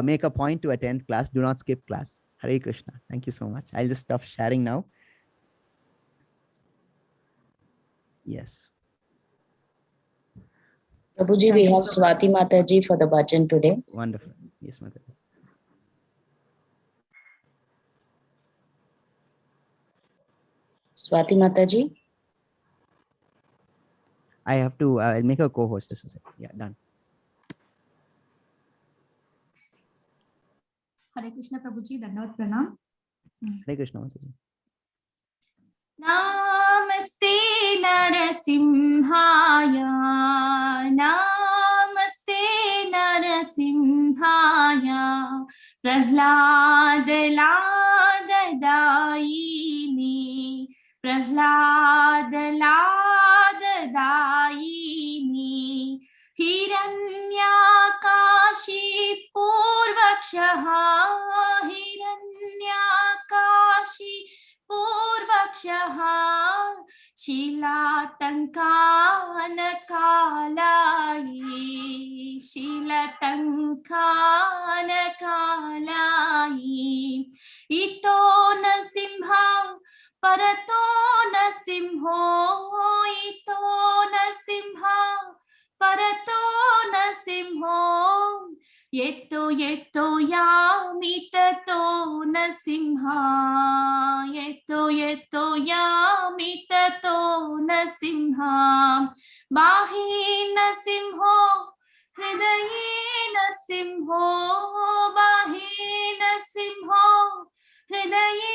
make a point to attend class. Do not skip class. Hare Krishna. Thank you so much. I'll just stop sharing now. Yes. Prabhuji, we have Swati Mataji for the bhajan today. Wonderful. Yes, Mother. Swati Mataji. I have to I'll make a co-host. This is it. Yeah, done. Hare Krishna Prabhuji, Dandavat Pranam. Hare Krishna. Mataji. Namaste Narasimhaya, Namaste Narasimhaya, Prahlad Ladadaini, प्रह्लादलाददायिनी हिरण्याकाशी पूर्वक्षः हिरण्याकाशी पूर्वक्षः शीलाटङ्कानकालायी शीलटङ्कानकालायी इतो नरसिंह परतो नरसिंहो इतो नरसिंह परतो नरसिंहो येतो येतो यामि ततो नरसिंह येतो येतो यामि ततो नरसिंह बाहि नरसिंहो हृदये नरसिंहो बाहि नरसिंहो हृदये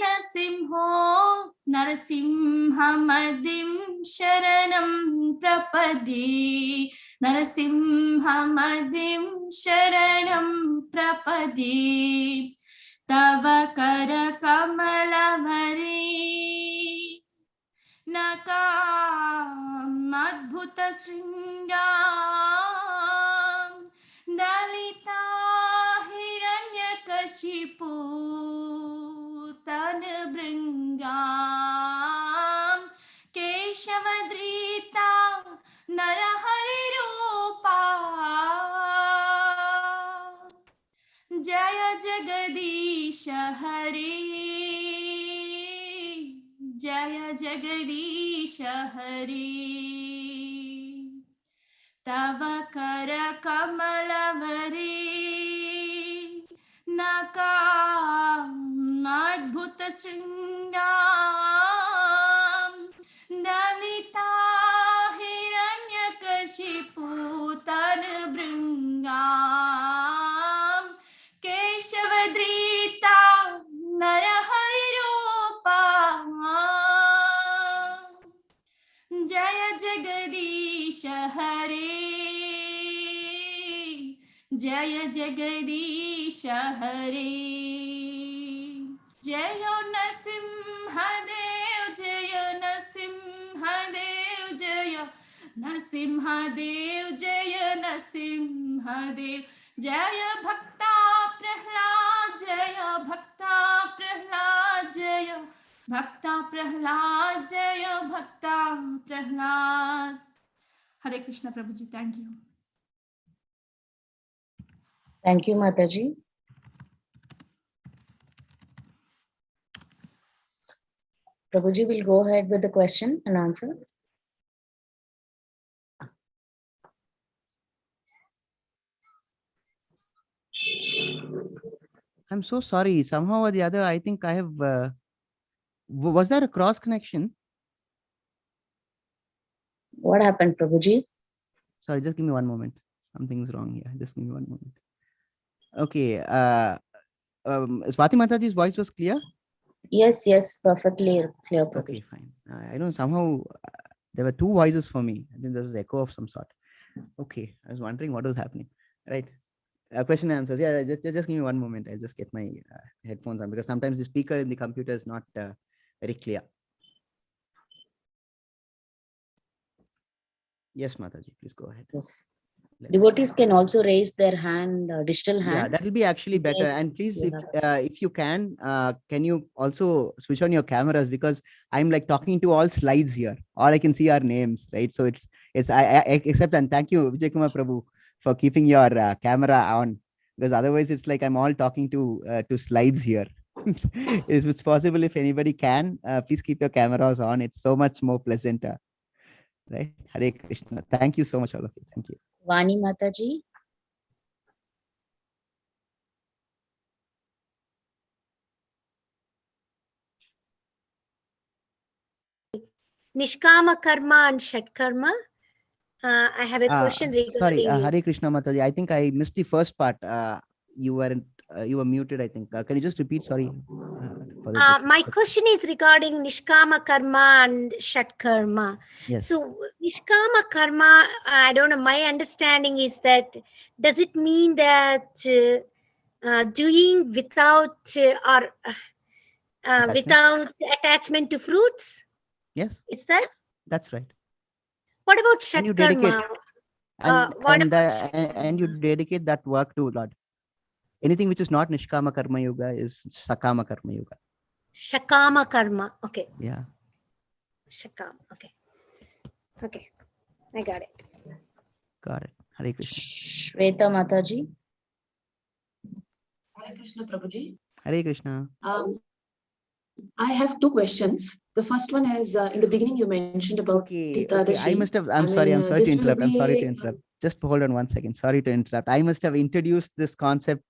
नरसिंहो नरसिंहमदिं शरणं प्रपद्ये नरसिंहमदिं शरणं प्रपद्ये तव करकमलमरे नकामद्भुतशृङ्गां दलिता हिरण्यकशिपु तद्भृङ्गां केशवधृता नरहरिरूपा जय जगदीश हरे जय जगदीश हरे तव करकमलवरे नकामद्भुतशृङ्गां दलिता हिरण्यकशिपु तद्भृङ्गां केशवधृता नरहरिरूपा जय जगदीश हरे जय जगदीश हरे जय नरसिंहदेव जय नरसिंहदेव जय नरसिंहदेव जय नरसिंहदेव जय भक्ता प्रह्लाद जय भक्ता प्रह्लाद जय भक्ता प्रह्लाद जय भक्ता प्रह्लाद हरे कृष्ण प्रभु जी thank you Thank you, Mataji. Prabhuji will go ahead with the question and answer. I'm so sorry. Somehow or the other, I think I have. Was there a cross connection? What happened, Prabhuji? Sorry, just give me one moment. Something's wrong here. Just give me one moment. Okay. Swati Mataji's voice was clear? Yes, yes, perfectly clear, Prabhuji. Okay, fine. I don't know. Somehow there were two voices for me. I think there was echo of some sort. Okay. I was wondering what was happening. Right. Question and answers. Yeah, just give me one moment. I'll just get my headphones on because sometimes the speaker in the computer is not very clear. Yes, Mataji, please go ahead. Yes. Let's- Devotees can also raise their hand, digital Yeah, hand. that will be actually better. Yes, And please, yeah. if you can you also switch on your cameras because I'm like talking to all slides here. All I can see are names, right? So it's I except and thank you Vijay Kumar Prabhu for keeping your camera on because otherwise it's like I'm all talking to slides here. If it's possible, if anybody can, please keep your cameras on. It's so much more pleasant. Right? Hare Krishna. Thank you so much, all of you. Thank you. Vani Mataji. Nishkama karma and Shat karma. I have a question Sorry, regarding. Hare Krishna Mataji. I think I missed the first part. You were muted, I think. Can you just repeat? Sorry. For the- My question is regarding Nishkama karma and Shat karma. Yes. So Nishkama karma, I don't know, my understanding is that, does it mean that doing without or Attachment? without attachment to fruits. Yes, Is that? that's right. What about And you dedicate, Shatkarma? and What and about and you dedicate that work to Lord. Anything which is not Nishkama Karma Yoga is Sakama Karma Yoga. Shakama Karma? Okay. Yeah. Shakama. Okay. Okay. I got it. Got it. Hare Krishna. Shweta Mataji. Hare Krishna, Prabhuji. Hare Krishna. I have two questions. The first one is in the beginning you mentioned about Okay. Ekadashi. I must have. I'm I sorry. I'm mean, sorry to this will interrupt. I'm sorry to be- interrupt. Just hold on one second. Sorry to interrupt. I must have introduced this concept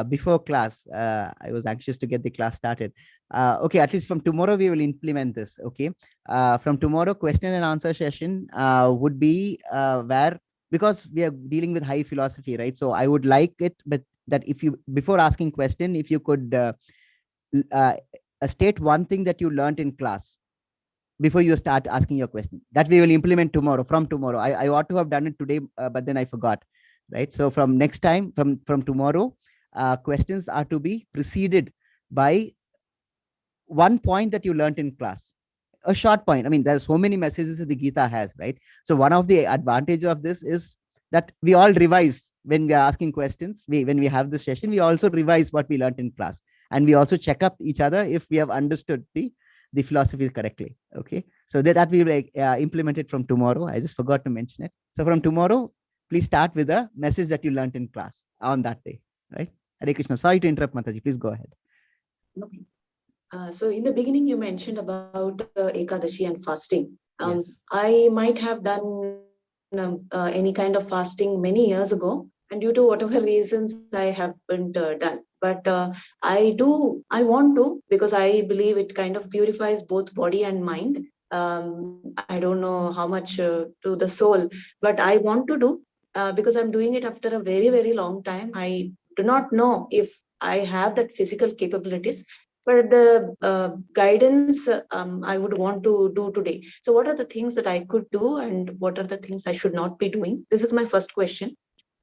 before class. I was anxious to get the class started. Okay. At least from tomorrow we will implement this. Okay. From tomorrow, question and answer session would be where, because we are dealing with high philosophy, right? So I would like it, but that if you, before asking question, if you could state one thing that you learned in class before you start asking your question, that we will implement tomorrow. From tomorrow, I ought to have done it today, but then I forgot, right? So from next time, from tomorrow, questions are to be preceded by one point that you learned in class, a short point. I mean, there's so many messages that the Gita has, right? So one of the advantage of this is that we all revise when we are asking questions. When we have this session, we also revise what we learned in class, and we also check up each other if we have understood the philosophy correctly. Okay, so that we will implement it from tomorrow. I just forgot to mention it. So from tomorrow, please start with a message that you learned in class on that day, right? Hare Krishna. Sorry to interrupt, Mataji. Please go ahead. Okay. So in the beginning you mentioned about Ekadashi and fasting. Yes. I might have done any kind of fasting many years ago, and due to whatever reasons I haven't done. But I want to, because I believe it kind of purifies both body and mind. I don't know how much to the soul, but I want to do because I'm doing it after a very, very long time. I do not know if I have that physical capabilities, but the guidance I would want to do today. So what are the things that I could do and what are the things I should not be doing? This is my first question.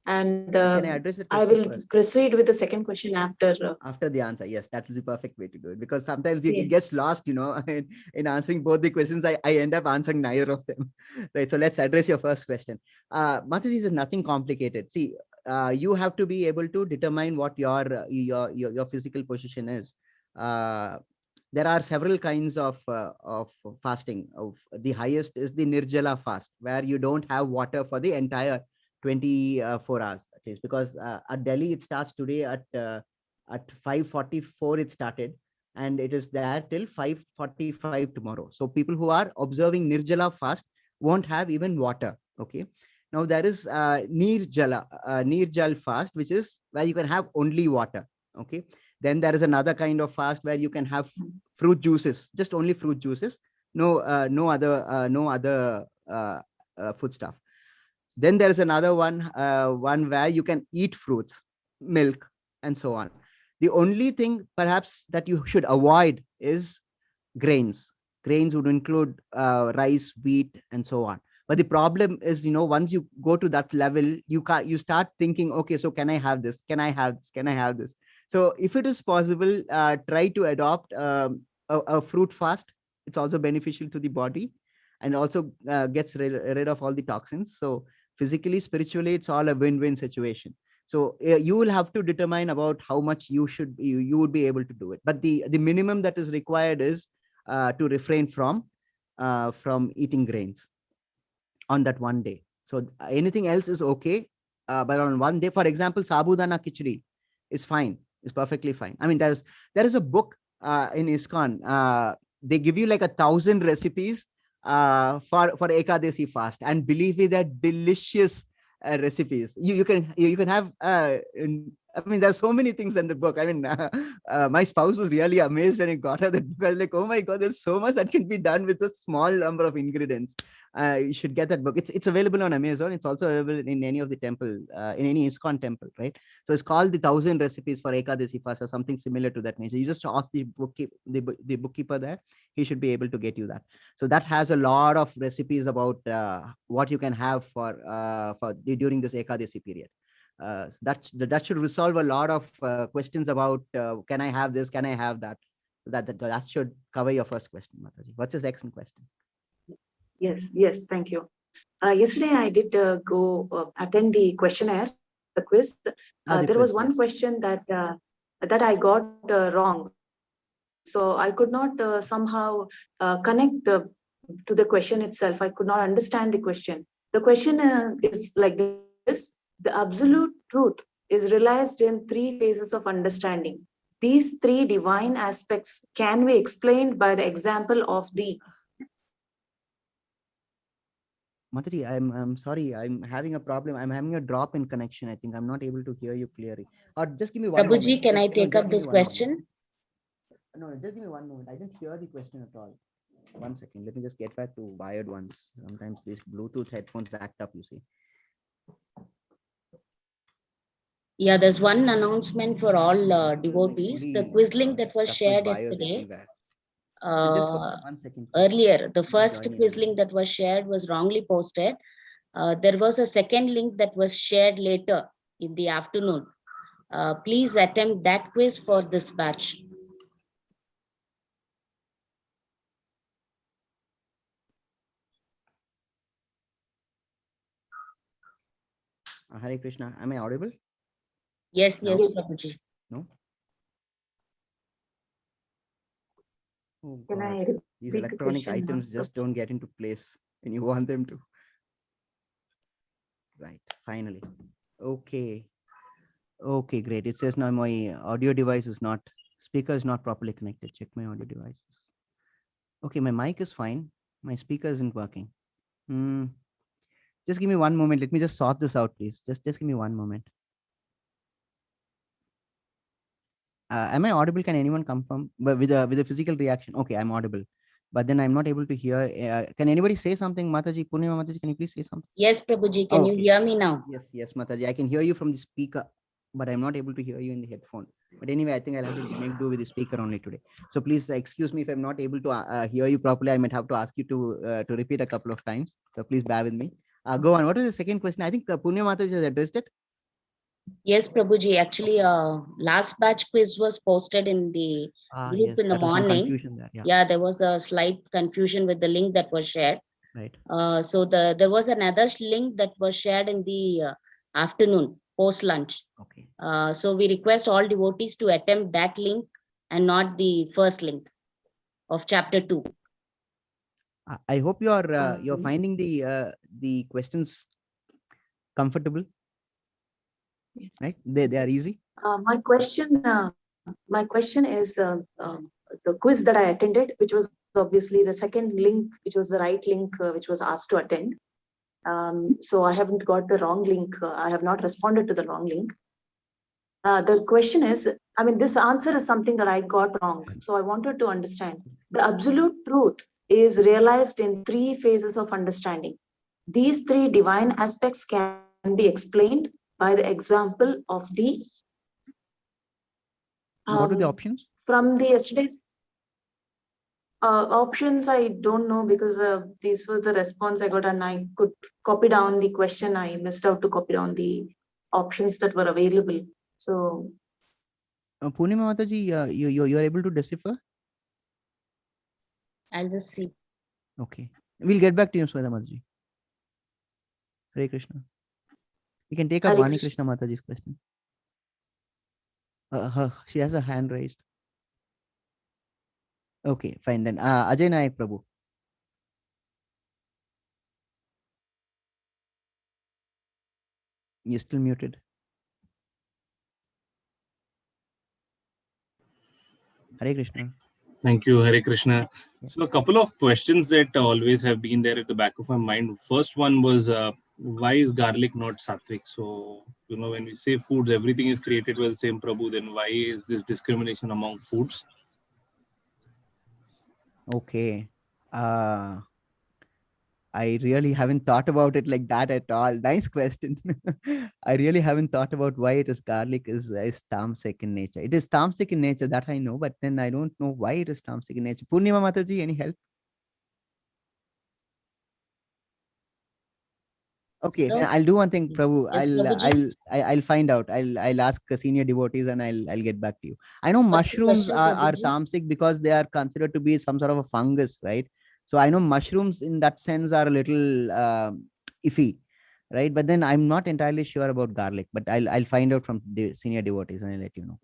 And Can I address the I question will first? proceed with the second question after. After the answer, yes, that is the perfect way to do it, because sometimes it Yeah. gets lost, in answering both the questions. I end up answering neither of them. Right. So let's address your first question. Mataji, is nothing complicated. See, you have to be able to determine what your physical position is. There are several kinds of fasting. The highest is the Nirjala fast, where you don't have water for the entire 24 hours, at least, because at Delhi it starts today at 5:44 it started, and it is there till 5:45 tomorrow. So people who are observing Nirjala fast won't have even water. Okay. Now there is Nirjal fast, which is where you can have only water. Okay. Then there is another kind of fast where you can have fruit juices, just only fruit juices, no other food stuff. Then there is another one where you can eat fruits, milk, and so on. The only thing perhaps that you should avoid is grains. Grains would include rice, wheat, and so on. But the problem is, once you go to that level, you start thinking, okay, so can I have this? Can I have this? Can I have this? So if it is possible, try to adopt a fruit fast. It's also beneficial to the body, and also gets rid of all the toxins. So physically, spiritually, it's all a win-win situation. So you will have to determine about how much you would be able to do it. But the minimum that is required is to refrain from eating grains on that one day. So anything else is okay, but on one day, for example, sabudana khichdi is fine, is perfectly fine. I mean, there is a book in ISKCON. They give you like 1,000 recipes for Ekadasi fast, and believe me, they're delicious recipes. You can have I mean, there's so many things in the book. I mean, my spouse was really amazed when I got her the book. I was like, oh my God, there's so much that can be done with a small number of ingredients. You should get that book. It's available on Amazon. It's also available in any of the temple, in any ISKCON temple, right? So it's called the 1,000 recipes for Ekadasi fast or something similar to that nature. You just ask the bookkeeper there. He should be able to get you that. So that has a lot of recipes about what you can have during this Ekadasi period. That should resolve a lot of questions about can I have this, can I have that. That should cover your first question, Mataji. What's your second question? Yes, thank you. Yesterday I did go attend the questionnaire, the quiz. The There quiz, was one yes. question that I got wrong. So I could not somehow connect to the question itself. I could not understand the question. The question is like this: the absolute truth is realized in three phases of understanding. These three divine aspects can be explained by the example of the. Mataji, I'm sorry. I'm having a problem. I'm having a drop in connection. I think I'm not able to hear you clearly. Or just give me one Prabhuji, moment. can I No, take just up give me this one moment. question? No, just give me one moment. I didn't hear the question at all. 1 second. Let me just get back to wired ones. Sometimes these Bluetooth headphones act up, you see. Yeah, there's one announcement for all devotees. The fully, quiz link that was stuck with shared wires yesterday, everywhere. Just hold uh, on 1 second. earlier, the Let me first join you quiz again. link that was shared was wrongly posted. There was a second link that was shared later in the afternoon. Please attempt that quiz for this batch. Hare Krishna. Am I audible? Yes, No. yes, Prabhuji. No? Oh Can God. I These repeat the electronic question? items just don't get into place when you want them to. Right. Finally. Okay. Okay, great. It says now my audio device is not, speaker is not properly connected. Check my audio devices. Okay, my mic is fine. My speaker isn't working. Just give me 1 moment. Let me just sort this out, please. Just give me 1 moment. Am I audible? Can anyone confirm? But with a physical reaction. Okay, I'm audible. But then I'm not able to hear. Can anybody say something? Mataji, Purnima Mataji, can you please say something? Yes, Prabhuji, can you Okay. hear me now? Yes, Mataji. I can hear you from the speaker, but I'm not able to hear you in the headphone. But anyway, I think I'll have to make do with the speaker only today. So please excuse me if I'm not able to hear you properly. I might have to ask you to repeat a couple of times. So please bear with me. Go on. What was the second question? I think Punya Mataji has addressed it. Yes, Prabhuji. Actually, last batch quiz was posted in the group Yes, in the that was some morning. confusion there. Yeah. Yeah, there was a slight confusion with the link that was shared. Right. So there was another link that was shared in the afternoon post lunch. Okay. So we request all devotees to attempt that link and not the first link of chapter 2. I hope you're finding the questions comfortable. Right? They are easy. My question is the quiz that I attended, which was obviously the second link, which was the right link, which was asked to attend. So I haven't got the wrong link. I have not responded to the wrong link. The question is, I mean, this answer is something that I got wrong. So I wanted to understand. The absolute truth is realized in three phases of understanding. These three divine aspects can be explained by the example of the. What are the options? From the yesterday's options, I don't know, because these were the response I got and I could copy down the question. I missed out to copy down the options that were available. So Purnima Mataji, you're able to decipher? I'll just see. Okay. We'll get back to you, Sweta Mataji. Hare Krishna. You can take up Hare Vani Krishna. Krishna Mataji's question. She has a hand raised. Okay, fine then. Ajay Nayak Prabhu. You're still muted. Hare Krishna. Thank you, Hare Krishna. So a couple of questions that always have been there at the back of my mind. First one was, why is garlic not sattvic? So, when we say foods, everything is created by the same Prabhu, then why is this discrimination among foods? Okay. I really haven't thought about it like that at all. Nice question. I really haven't thought about why it is garlic is tamasic in nature. It is tamasic in nature, that I know, but then I don't know why it is tamasic in nature. Purnima Mataji, any help? Okay, So, I'll do one thing, yes, Prabhu. yes, Prabhuji. I'll find out. I'll ask senior devotees and I'll get back to you. I know What's the mushrooms question, are Prabhuji? tamasic because they are considered to be some sort of a fungus, right? So I know mushrooms in that sense are a little iffy, right? But then I'm not entirely sure about garlic, but I'll find out from the senior devotees and I'll let you know.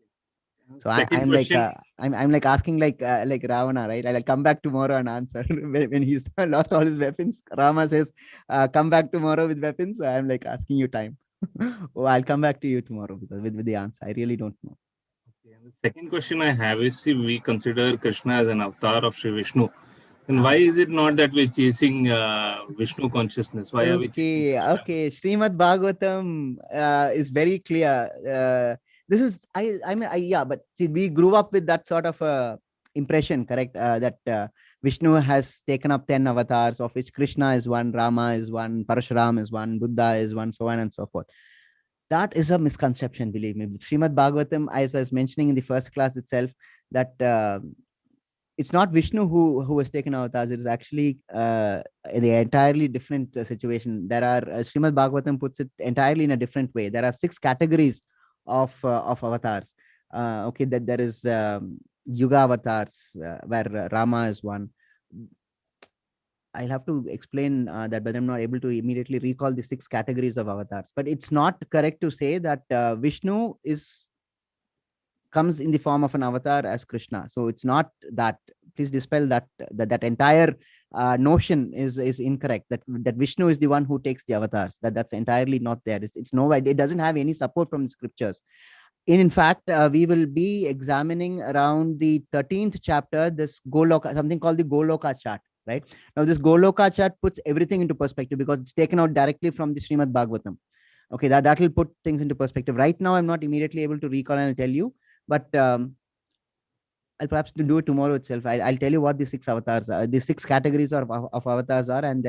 So Second I'm like question. I'm like asking like Ravana, right? I'll come back tomorrow and answer. When he's lost all his weapons, Rama says, "Come back tomorrow with weapons." So I'm like asking you time. Oh, I'll come back to you tomorrow because with the answer, I really don't know. Okay, and the second question I have is, see, we consider Krishna as an avatar of Sri Vishnu. And why is it not that we're chasing Vishnu consciousness? Why are we chasing Okay, Krishna? okay. Srimad Bhagavatam is very clear. This is yeah, but see, we grew up with that sort of impression, correct? That Vishnu has taken up 10 avatars, of which Krishna is one, Rama is one, Parashuram is one, Buddha is one, so on and so forth. That is a misconception, believe me. Srimad Bhagavatam, as I was mentioning in the first class itself, that it's not Vishnu who has taken avatars. It is actually the entirely different situation. There are Srimad Bhagavatam puts it entirely in a different way. There are 6 categories of avatars. Okay, that there is Yuga avatars where Rama is one. I'll have to explain that, but I'm not able to immediately recall the 6 categories of avatars. But it's not correct to say that Vishnu comes in the form of an avatar as Krishna. So it's not that. Please dispel that entire notion is incorrect. That Vishnu is the one who takes the avatars. That's entirely not there. It's no. It doesn't have any support from the scriptures. In fact, we will be examining around the 13th chapter this Goloka, something called the Goloka chart. Right now, this Goloka chart puts everything into perspective because it's taken out directly from the Srimad Bhagavatam. Okay, that will put things into perspective. Right now, I'm not immediately able to recall and I'll tell you, but I'll perhaps do it tomorrow itself. I'll tell you what the 6 avatars are, the 6 categories of avatars are, and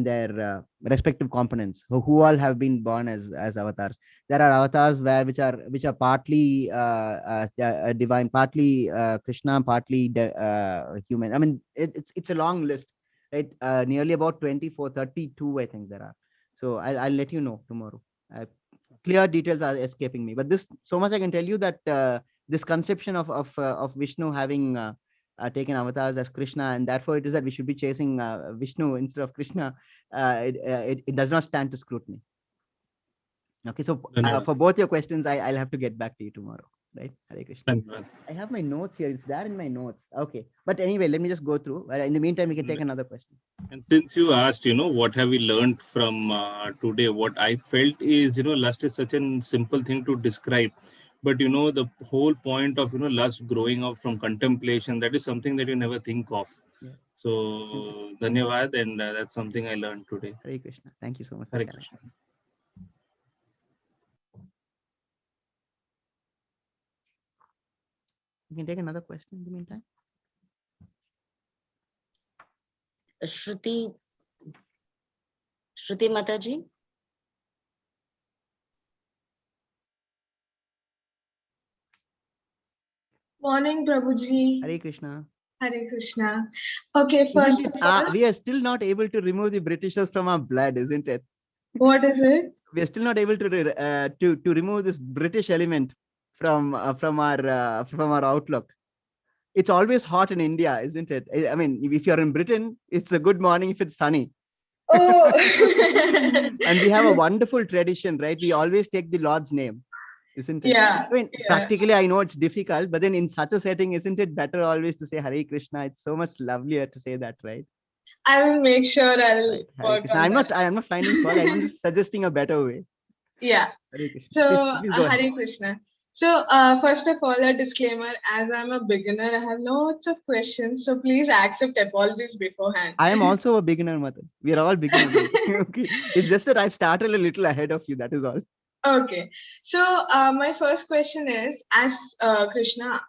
their respective components. Who all have been born as avatars. There are avatars which are partly divine, partly Krishna, partly human. I mean, it's a long list, right? Nearly about 24, 32, I think there are. So I'll let you know tomorrow. Clear details are escaping me, but this so much I can tell you that this conception of Vishnu having taken avatars as Krishna, and therefore it is that we should be chasing Vishnu instead of Krishna. It does not stand to scrutiny. Okay, so for both your questions, I'll have to get back to you tomorrow, right? Hare Krishna. I have my notes here. It's there in my notes. Okay, but anyway, let me just go through. In the meantime, we can take another question. And since you asked, what have we learned from today? What I felt is, lust is such a simple thing to describe. But, the whole point of, lust growing up from contemplation, that is something that you never think of. Yeah. So, Dhanyavad, and that's something I learned today. Hare Krishna. Thank you so much. Hare Krishna. You can take another question in the meantime. Shruti Mataji. Morning, Prabhuji. Hare Krishna. Hare Krishna. Okay, first of all, we are still not able to remove the Britishers from our blood, isn't it? What is it? We are still not able to remove this British element from our outlook. It's always hot in India, isn't it? I mean, if you're in Britain, it's a good morning if it's sunny. Oh. And we have a wonderful tradition, right? We always take the Lord's name, isn't it? Yeah. I mean, practically, I know it's difficult, but then in such a setting, isn't it better always to say Hare Krishna? It's so much lovelier to say that, right? I will make sure I'll work on I'm that. not finding fault. I'm just suggesting a better way. Yeah. Hare Krishna. So, please go ahead. Hare Krishna. So, first of all, a disclaimer, as I'm a beginner, I have lots of questions. So please accept apologies beforehand. I am also a beginner, Mother. We are all beginners. Okay. It's just that I've started a little ahead of you. That is all. Okay. So my first question is, as Krishna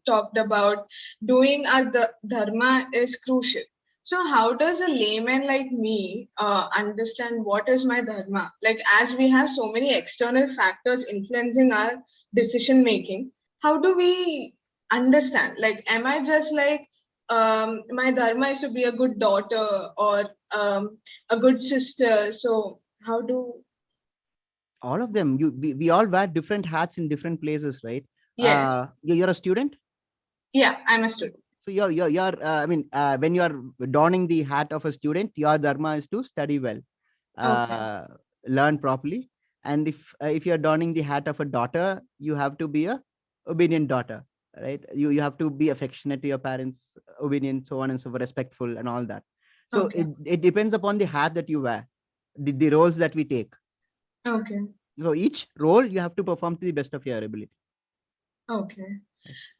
talked about, doing our dharma is crucial. So how does a layman like me understand what is my dharma? Like, as we have so many external factors influencing our decision making, how do we understand? Like, am I just like, my dharma is to be a good daughter, or a good sister. So how do? All of them. We all wear different hats in different places, right? Yes. You're a student. Yeah, I'm a student. So I mean, when you are donning the hat of a student, your dharma is to study well, learn properly. And if you're donning the hat of a daughter, you have to be a obedient daughter, right? You have to be affectionate to your parents, obedient, so on and so forth, respectful and all that. So Okay. it depends upon the hat that you wear, the roles that we take. Okay. So each role you have to perform to the best of your ability. Okay.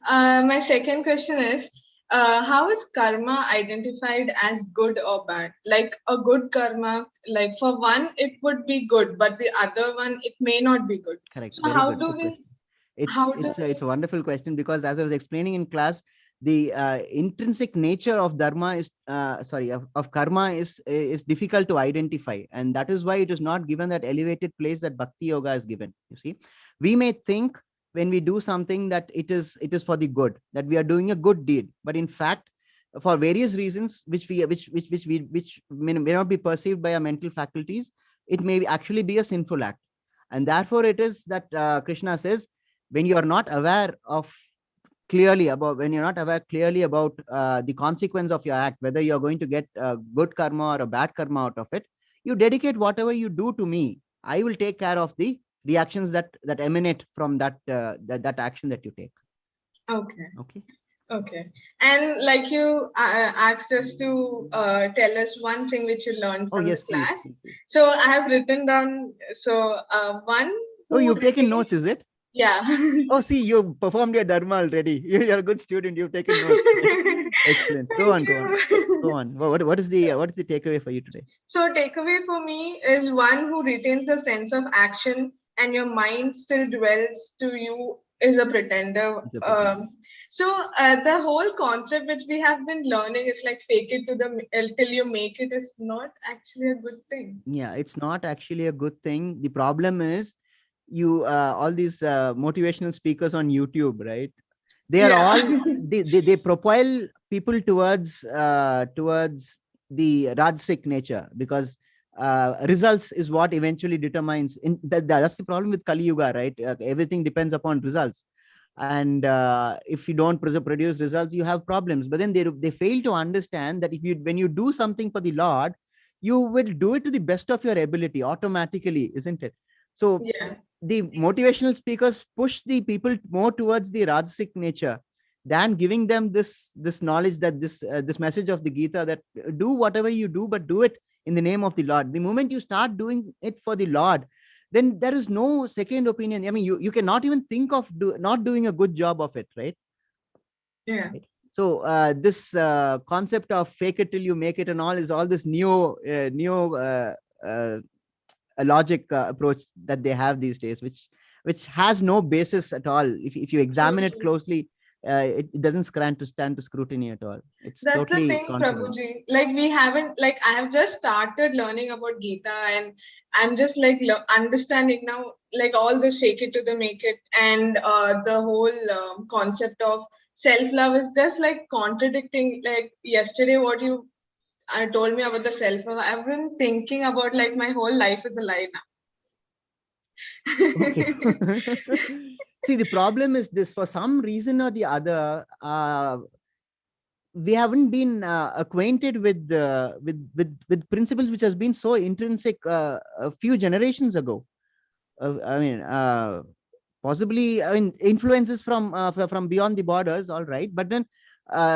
My second question is, how is karma identified as good or bad? Like a good karma, like for one, it would be good, but the other one, it may not be good. Correct. So Very how good. do Good we, question. how do It's a wonderful question, because as I was explaining in class, the intrinsic nature of dharma is of karma is difficult to identify, and that is why it is not given that elevated place that bhakti yoga is given. You see, we may think when we do something that it is for the good, that we are doing a good deed, but in fact, for various reasons which may not be perceived by our mental faculties, it may actually be a sinful act. And therefore it is that Krishna says, when you are not aware clearly about the consequence of your act, whether you are going to get a good karma or a bad karma out of it, you dedicate whatever you do to me. I will take care of the reactions that emanate from that action that you take. Okay. Okay. And like you asked us to tell us one thing which you learned from yes, the class. please. So I have written down. So one. You've taken notes, is it? Yeah. See, you performed your dharma already. You're a good student. You've taken notes. Excellent. Go on. What is the takeaway for you today? So takeaway for me is one who retains the sense of action and your mind still dwells to you is a pretender. So the whole concept which we have been learning is like fake it till you make it is not actually a good thing. Yeah, it's not actually a good thing. The problem is you all these motivational speakers on YouTube, right? They are all they propel people towards the rajasic nature, because results is what eventually determines. That's the problem with Kali Yuga, right? Everything depends upon results, and if you don't produce results, you have problems. But then they fail to understand that when you do something for the Lord, you will do it to the best of your ability automatically, isn't it? So the motivational speakers push the people more towards the rajasic nature than giving them this knowledge, that this message of the Gita, that do whatever you do, but do it in the name of the Lord. The moment you start doing it for the Lord, then there is no second opinion. I mean, you cannot even think of not doing a good job of it, right? Yeah. Right? So this concept of fake it till you make it and all is all this neo a logic approach that they have these days, which has no basis at all. If you examine it closely, it doesn't stand to scrutiny at all. It's that's totally the thing, Prabhuji. Like we haven't, like I have just started learning about Gita, and I'm just like understanding now, like all this fake it to the make it, and the whole concept of self-love is just like contradicting. Like yesterday, what you told me about the self-love, I've been thinking about like my whole life is a lie now. Okay. See, the problem is this: for some reason or the other, we haven't been acquainted with principles which has been so intrinsic a few generations ago. I mean, possibly, I mean, influences from beyond the borders, all right, but then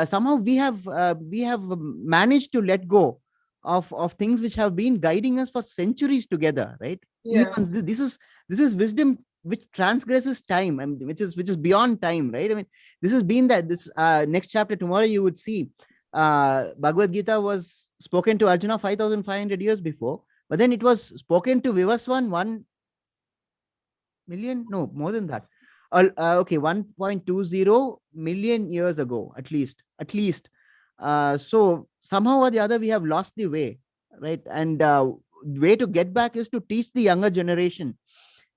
somehow we have managed to let go of things which have been guiding us for centuries together, right? Yeah. This is wisdom which transgresses time, and which is beyond time, right? I mean, this has been that this next chapter tomorrow you would see Bhagavad Gita was spoken to Arjuna 5,500 years before, but then it was spoken to Vivaswan 1 million, no, more than that. Okay, 1.20 million years ago, at least. So somehow or the other, we have lost the way, right? And way to get back is to teach the younger generation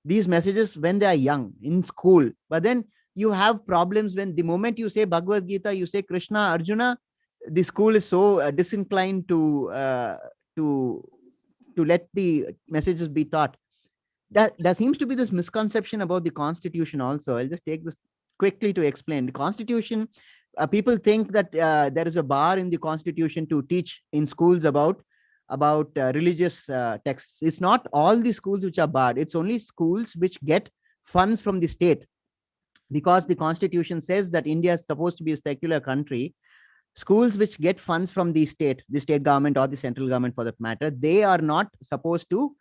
these messages when they are young in school. But then you have problems when the moment you say Bhagavad Gita, you say Krishna, Arjuna, the school is so disinclined to to let the messages be taught. There seems to be this misconception about the Constitution also. I'll just take this quickly to explain. The Constitution, people think that there is a bar in the Constitution to teach in schools about religious texts. It's not all the schools which are barred. It's only schools which get funds from the state, because the Constitution says that India is supposed to be a secular country. Schools which get funds from the state government or the central government for that matter, they are not supposed to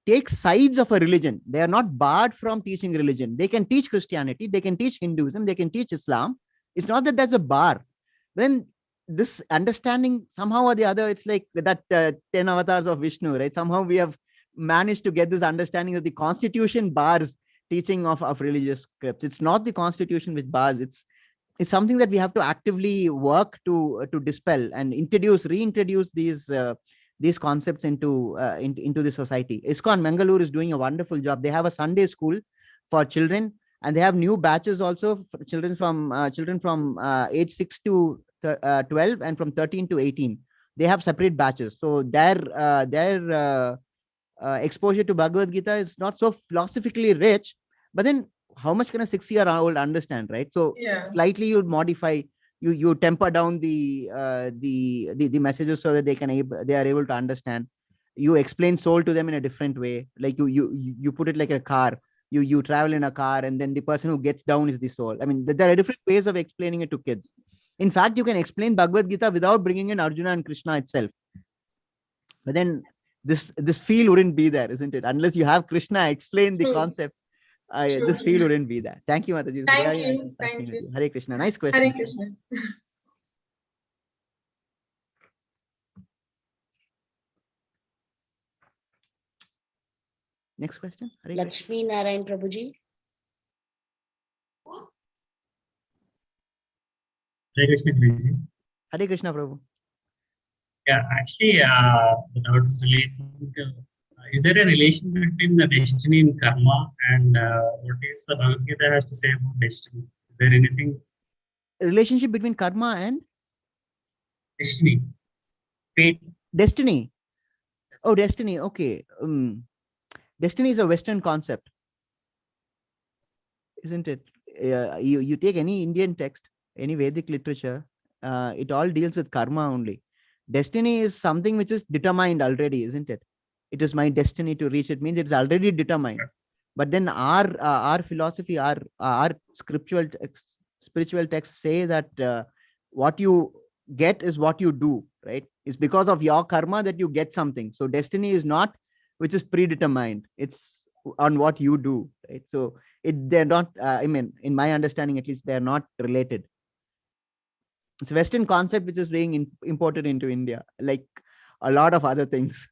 take sides of a religion. They are not barred from teaching religion. They can teach Christianity, they can teach Hinduism, they can teach Islam. It's not that there's a bar. Then this understanding, somehow or the other, it's like that 10 avatars of Vishnu, right? Somehow we have managed to get this understanding that the Constitution bars teaching of religious scripts. It's not the Constitution which bars. It's something that we have to actively work to dispel and reintroduce these concepts into the society. ISKCON Mangalore is doing a wonderful job. They have a Sunday school for children, and they have new batches also for children from age 6 to 12 and from 13 to 18. They have separate batches. So their exposure to Bhagavad Gita is not so philosophically rich, but then how much can a 6-year-old understand, right? So slightly you modify, you temper down the messages so that they are able to understand. You explain soul to them in a different way. Like you put it like a car. You travel in a car, and then the person who gets down is the soul. I mean, there are different ways of explaining it to kids. In fact, you can explain Bhagavad Gita without bringing in Arjuna and Krishna itself. But then this feel wouldn't be there, isn't it? Unless you have Krishna explain the concepts, this feel wouldn't be there. Thank you, Mataji. Thank you. Hare Krishna. Nice question. Hare Krishna. Next question. Hare Krishna. Lakshmi Narayan Prabhuji. Hare Krishna, Guruji. Hare Krishna, Prabhu. Yeah, actually, the doubt is relating to, is there a relation between the destiny and karma, and what is the Bhagavad Gita has to say about destiny? Is there anything? A relationship between karma and Destiny. Fate. destiny. Yes. Oh, destiny. Okay. Destiny is a Western concept, isn't it? You take any Indian text, any Vedic literature, it all deals with karma only. Destiny is something which is determined already, isn't it? It is my destiny to reach. It means it's already determined. But then our philosophy, our spiritual texts say that what you get is what you do, right? It's because of your karma that you get something. So destiny is not which is predetermined. It's on what you do, right? So they're not. I mean, in my understanding, at least, they're not related. It's a Western concept which is being imported into India, like a lot of other things.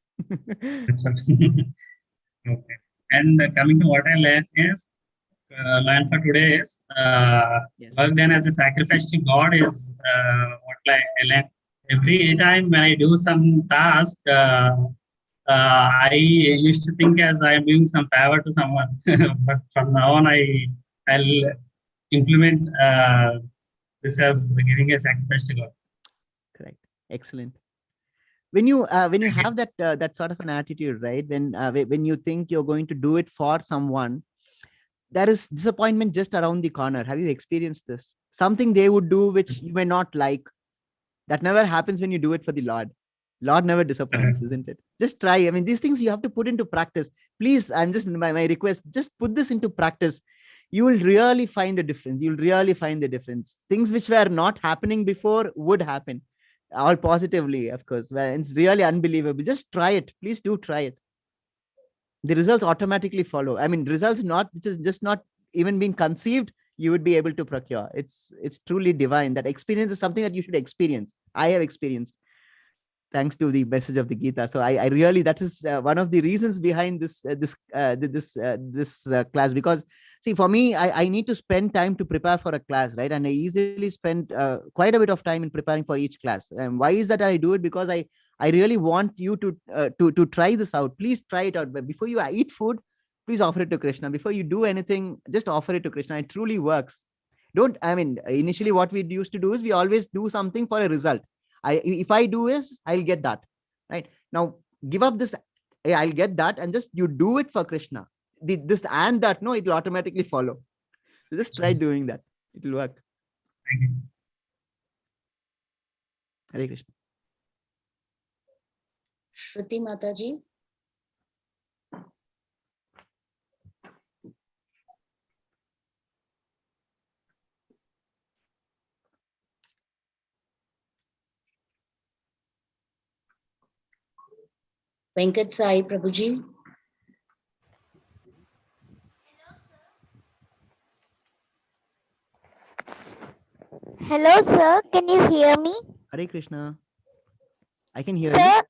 Okay. And coming to what I learned for today is Yes. work done as a sacrifice to God is what I learned. Every time when I do some task, I used to think as I am doing some favor to someone, but from now on I'll implement this as giving a sacrifice to God. Correct. Excellent. When you have that sort of an attitude, right? When you think you're going to do it for someone, there is disappointment just around the corner. Have you experienced this? Something they would do which you may not like. That never happens when you do it for the Lord. Lord never disappoints, isn't it? Just try. I mean, these things you have to put into practice. Please, I'm just my request, just put this into practice. You will really find the difference. You'll really find the difference. Things which were not happening before would happen. All positively, of course. Where it's really unbelievable. Just try it. Please do try it. The results automatically follow. I mean, results which is just not even being conceived, you would be able to procure. It's truly divine. That experience is something that you should experience. I have experienced, thanks to the message of the Gita. So I really, that is one of the reasons behind this class, because see, for me, I need to spend time to prepare for a class, right? And I easily spend quite a bit of time in preparing for each class. And why is that I do it? Because I really want you to try this out. Please try it out. But before you eat food, please offer it to Krishna. Before you do anything, just offer it to Krishna. It truly works. Initially what we used to do is we always do something for a result. If I do this, I'll get that. Right now, give up this, "Hey, I'll get that," and just you do it for Krishna. This and that, no, it will automatically follow. So just try doing that. It will work. Thank you. Hare Krishna. Shruti Mataji. Venkat Sai Prabhuji. Hello, sir. Can you hear me? Hare Krishna. I can hear you. Sir,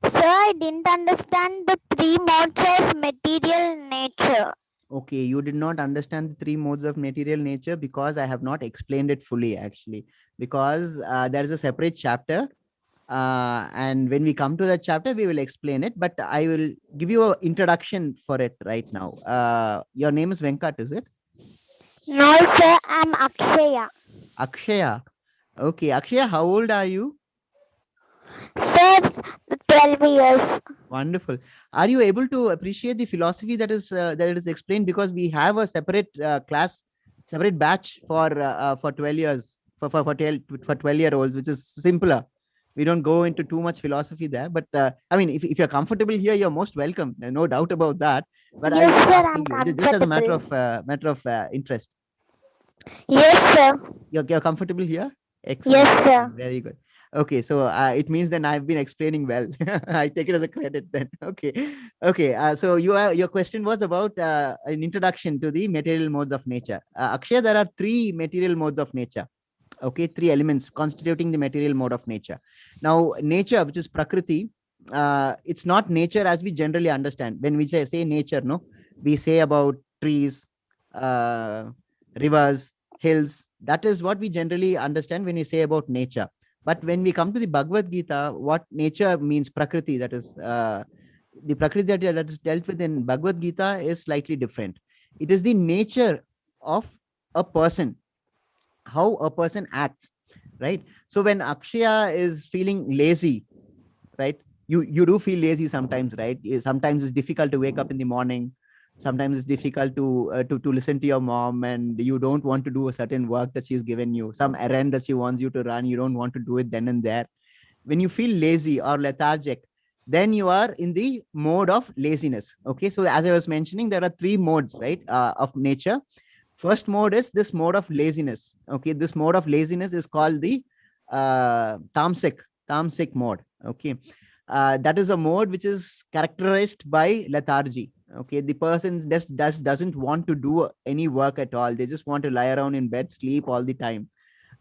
sir, I didn't understand the three modes of material nature. Okay, you did not understand the three modes of material nature because I have not explained it fully, actually, because there is a separate chapter. And when we come to that chapter, we will explain it, but I will give you an introduction for it right now. Your name is Venkat, is it? No, sir, I'm Akshaya. Akshaya. Okay, Akshaya, how old are you? Sir, 12 years. Wonderful. Are you able to appreciate the philosophy that is explained? Because we have a separate class, separate batch for 12 years, for 12-year-olds, which is simpler. We don't go into too much philosophy there, but I mean, if you're comfortable here, you're most welcome. No doubt about that. But Yes, I was sir, asking I'm you, just as a comfortable. matter of interest. Yes, sir. You're comfortable here? Excellent. Yes, sir. Very good. Okay, so it means then I've been explaining well. I take it as a credit then. Okay, okay. So your question was about an introduction to the material modes of nature. Akshay, there are three material modes of nature. Okay, three elements constituting the material mode of nature. Now, nature, which is Prakriti, it's not nature as we generally understand. When we say nature, no, we say about trees, rivers, hills. That is what we generally understand when we say about nature. But when we come to the Bhagavad Gita, what nature means, Prakriti, that is the Prakriti that is dealt with in Bhagavad Gita is slightly different. It is the nature of a person, how a person acts, right? So when Akshaya is feeling lazy, right? You do feel lazy sometimes, right? Sometimes it's difficult to wake up in the morning. Sometimes it's difficult to listen to your mom, and you don't want to do a certain work that she's given you, some errand that she wants you to run. You don't want to do it then and there. When you feel lazy or lethargic, then you are in the mode of laziness. Okay, so as I was mentioning, there are three modes, right, of nature. First mode is this mode of laziness. Okay, this mode of laziness is called the tamasic mode. Okay, that is a mode which is characterized by lethargy. Okay, the person doesn't want to do any work at all. They just want to lie around in bed, sleep all the time.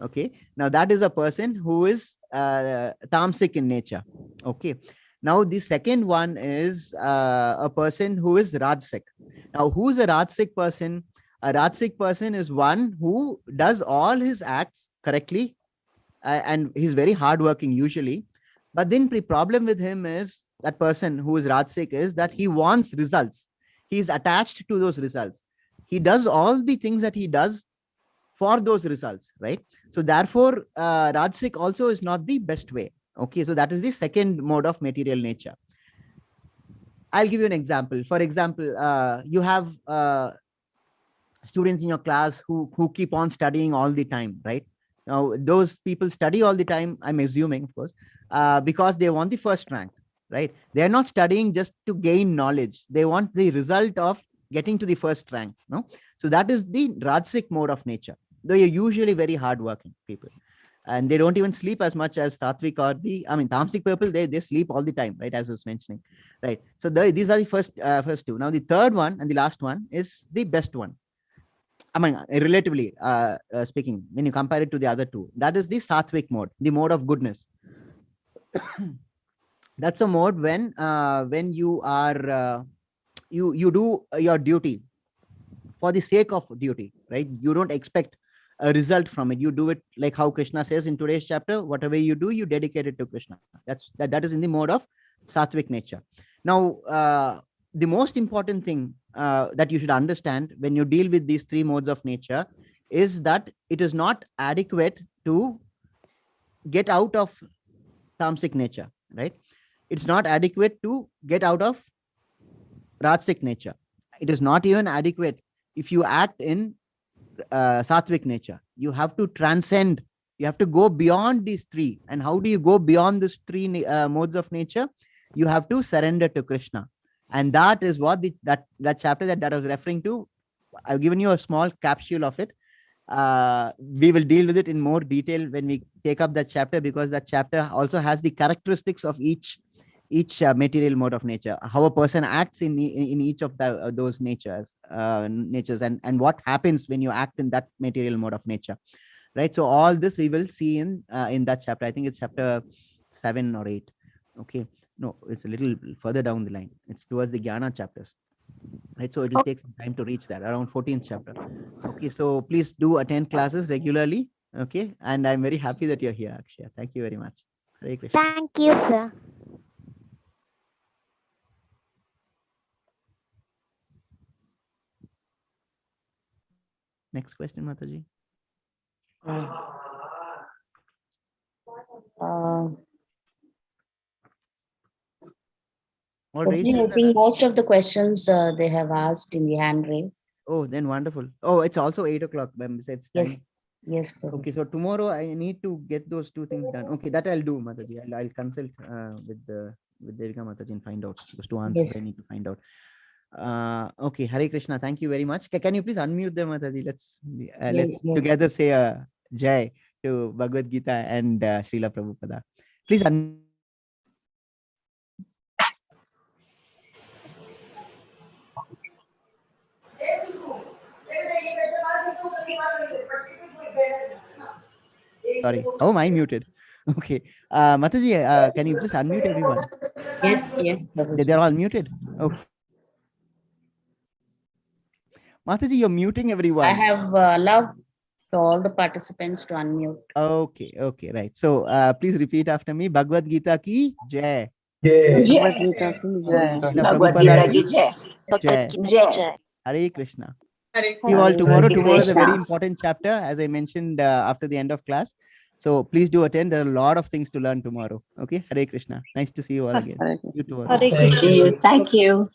Okay, now that is a person who is tamasic in nature. Okay, now the second one is a person who is rajasic. Now, who's a rajasic person? A rajasic person is one who does all his acts correctly, and he's very hardworking usually. But then the problem with him is that person who is rajasic is that he wants results. He's attached to those results. He does all the things that he does for those results, right? So therefore, rajasic also is not the best way. Okay, so that is the second mode of material nature. I'll give you an example. For example, you have students in your class who keep on studying all the time, right? Now, those people study all the time, I'm assuming, of course, because they want the first rank, right? They're not studying just to gain knowledge. They want the result of getting to the first rank, no? So that is the rajasic mode of nature, though you're usually very hardworking people. And they don't even sleep as much as Satvik or tamasic people, they sleep all the time, right? As I was mentioning, right? So these are the first two. Now, the third one and the last one is the best one. I mean, relatively speaking, when you compare it to the other two, that is the Satvik mode, the mode of goodness. That's a mode when you are you do your duty for the sake of duty, right? You don't expect a result from it. You do it like how Krishna says in today's chapter, whatever you do, you dedicate it to Krishna. That is in the mode of Satvik nature. Now, the most important thing that you should understand when you deal with these three modes of nature is that it is not adequate to get out of tamasic nature, right? It's not adequate to get out of Rajasic nature. It is not even adequate if you act in Sattvic nature. You have to transcend. You have to go beyond these three. And how do you go beyond these three modes of nature? You have to surrender to Krishna. And that is what that chapter that I was referring to. I've given you a small capsule of it. We will deal with it in more detail when we take up that chapter, because that chapter also has the characteristics of each material mode of nature, how a person acts in each of those natures and what happens when you act in that material mode of nature, right? So all this we will see in that chapter. I think it's chapter 7 or 8. Okay, no, it's a little further down the line. It's towards the Jnana chapters, right? So it will take some time to reach that, around 14th chapter. Okay, so please do attend classes regularly. Okay, and I'm very happy that you're here, Akshaya. Thank you very much. Hare Krishna. Thank you, sir. Next question, Mataji. All raised I hands are think done? most of the questions they have asked in the hand raise. Oh, then wonderful. Oh, it's also 8 o'clock. Besides time. Yes, yes, Prabhu. Okay, so tomorrow I need to get those two things done. Okay, that I'll do, Mataji. I'll consult with Devika Mataji and find out those two answers. I Yes. need to find out. Okay, Hare Krishna. Thank you very much. Can you please unmute them, Mataji? Let's Yes. together say a Jai to Bhagavad Gita and Srila Prabhupada. Please Sorry. Oh, am I muted? Okay. Mataji, can you just unmute everyone? Yes, yes, Prabhuji. They're all muted. Okay. Mataji, you're muting everyone. I have allowed to all the participants to unmute. Okay, okay, right. So please repeat after me. Bhagavad Gita ki jai. Bhagavad Gita ki jai. Srila Bhagavad Prabhupada Gita ki ki jai. jai. Hare Krishna. Hare See you all tomorrow. Hare Tomorrow is a very Krishna. important chapter, as I mentioned after the end of class. So please do attend. There are a lot of things to learn tomorrow. Okay, Hare Krishna. Nice to see you all again. Hare See you tomorrow. Krishna. Thank you.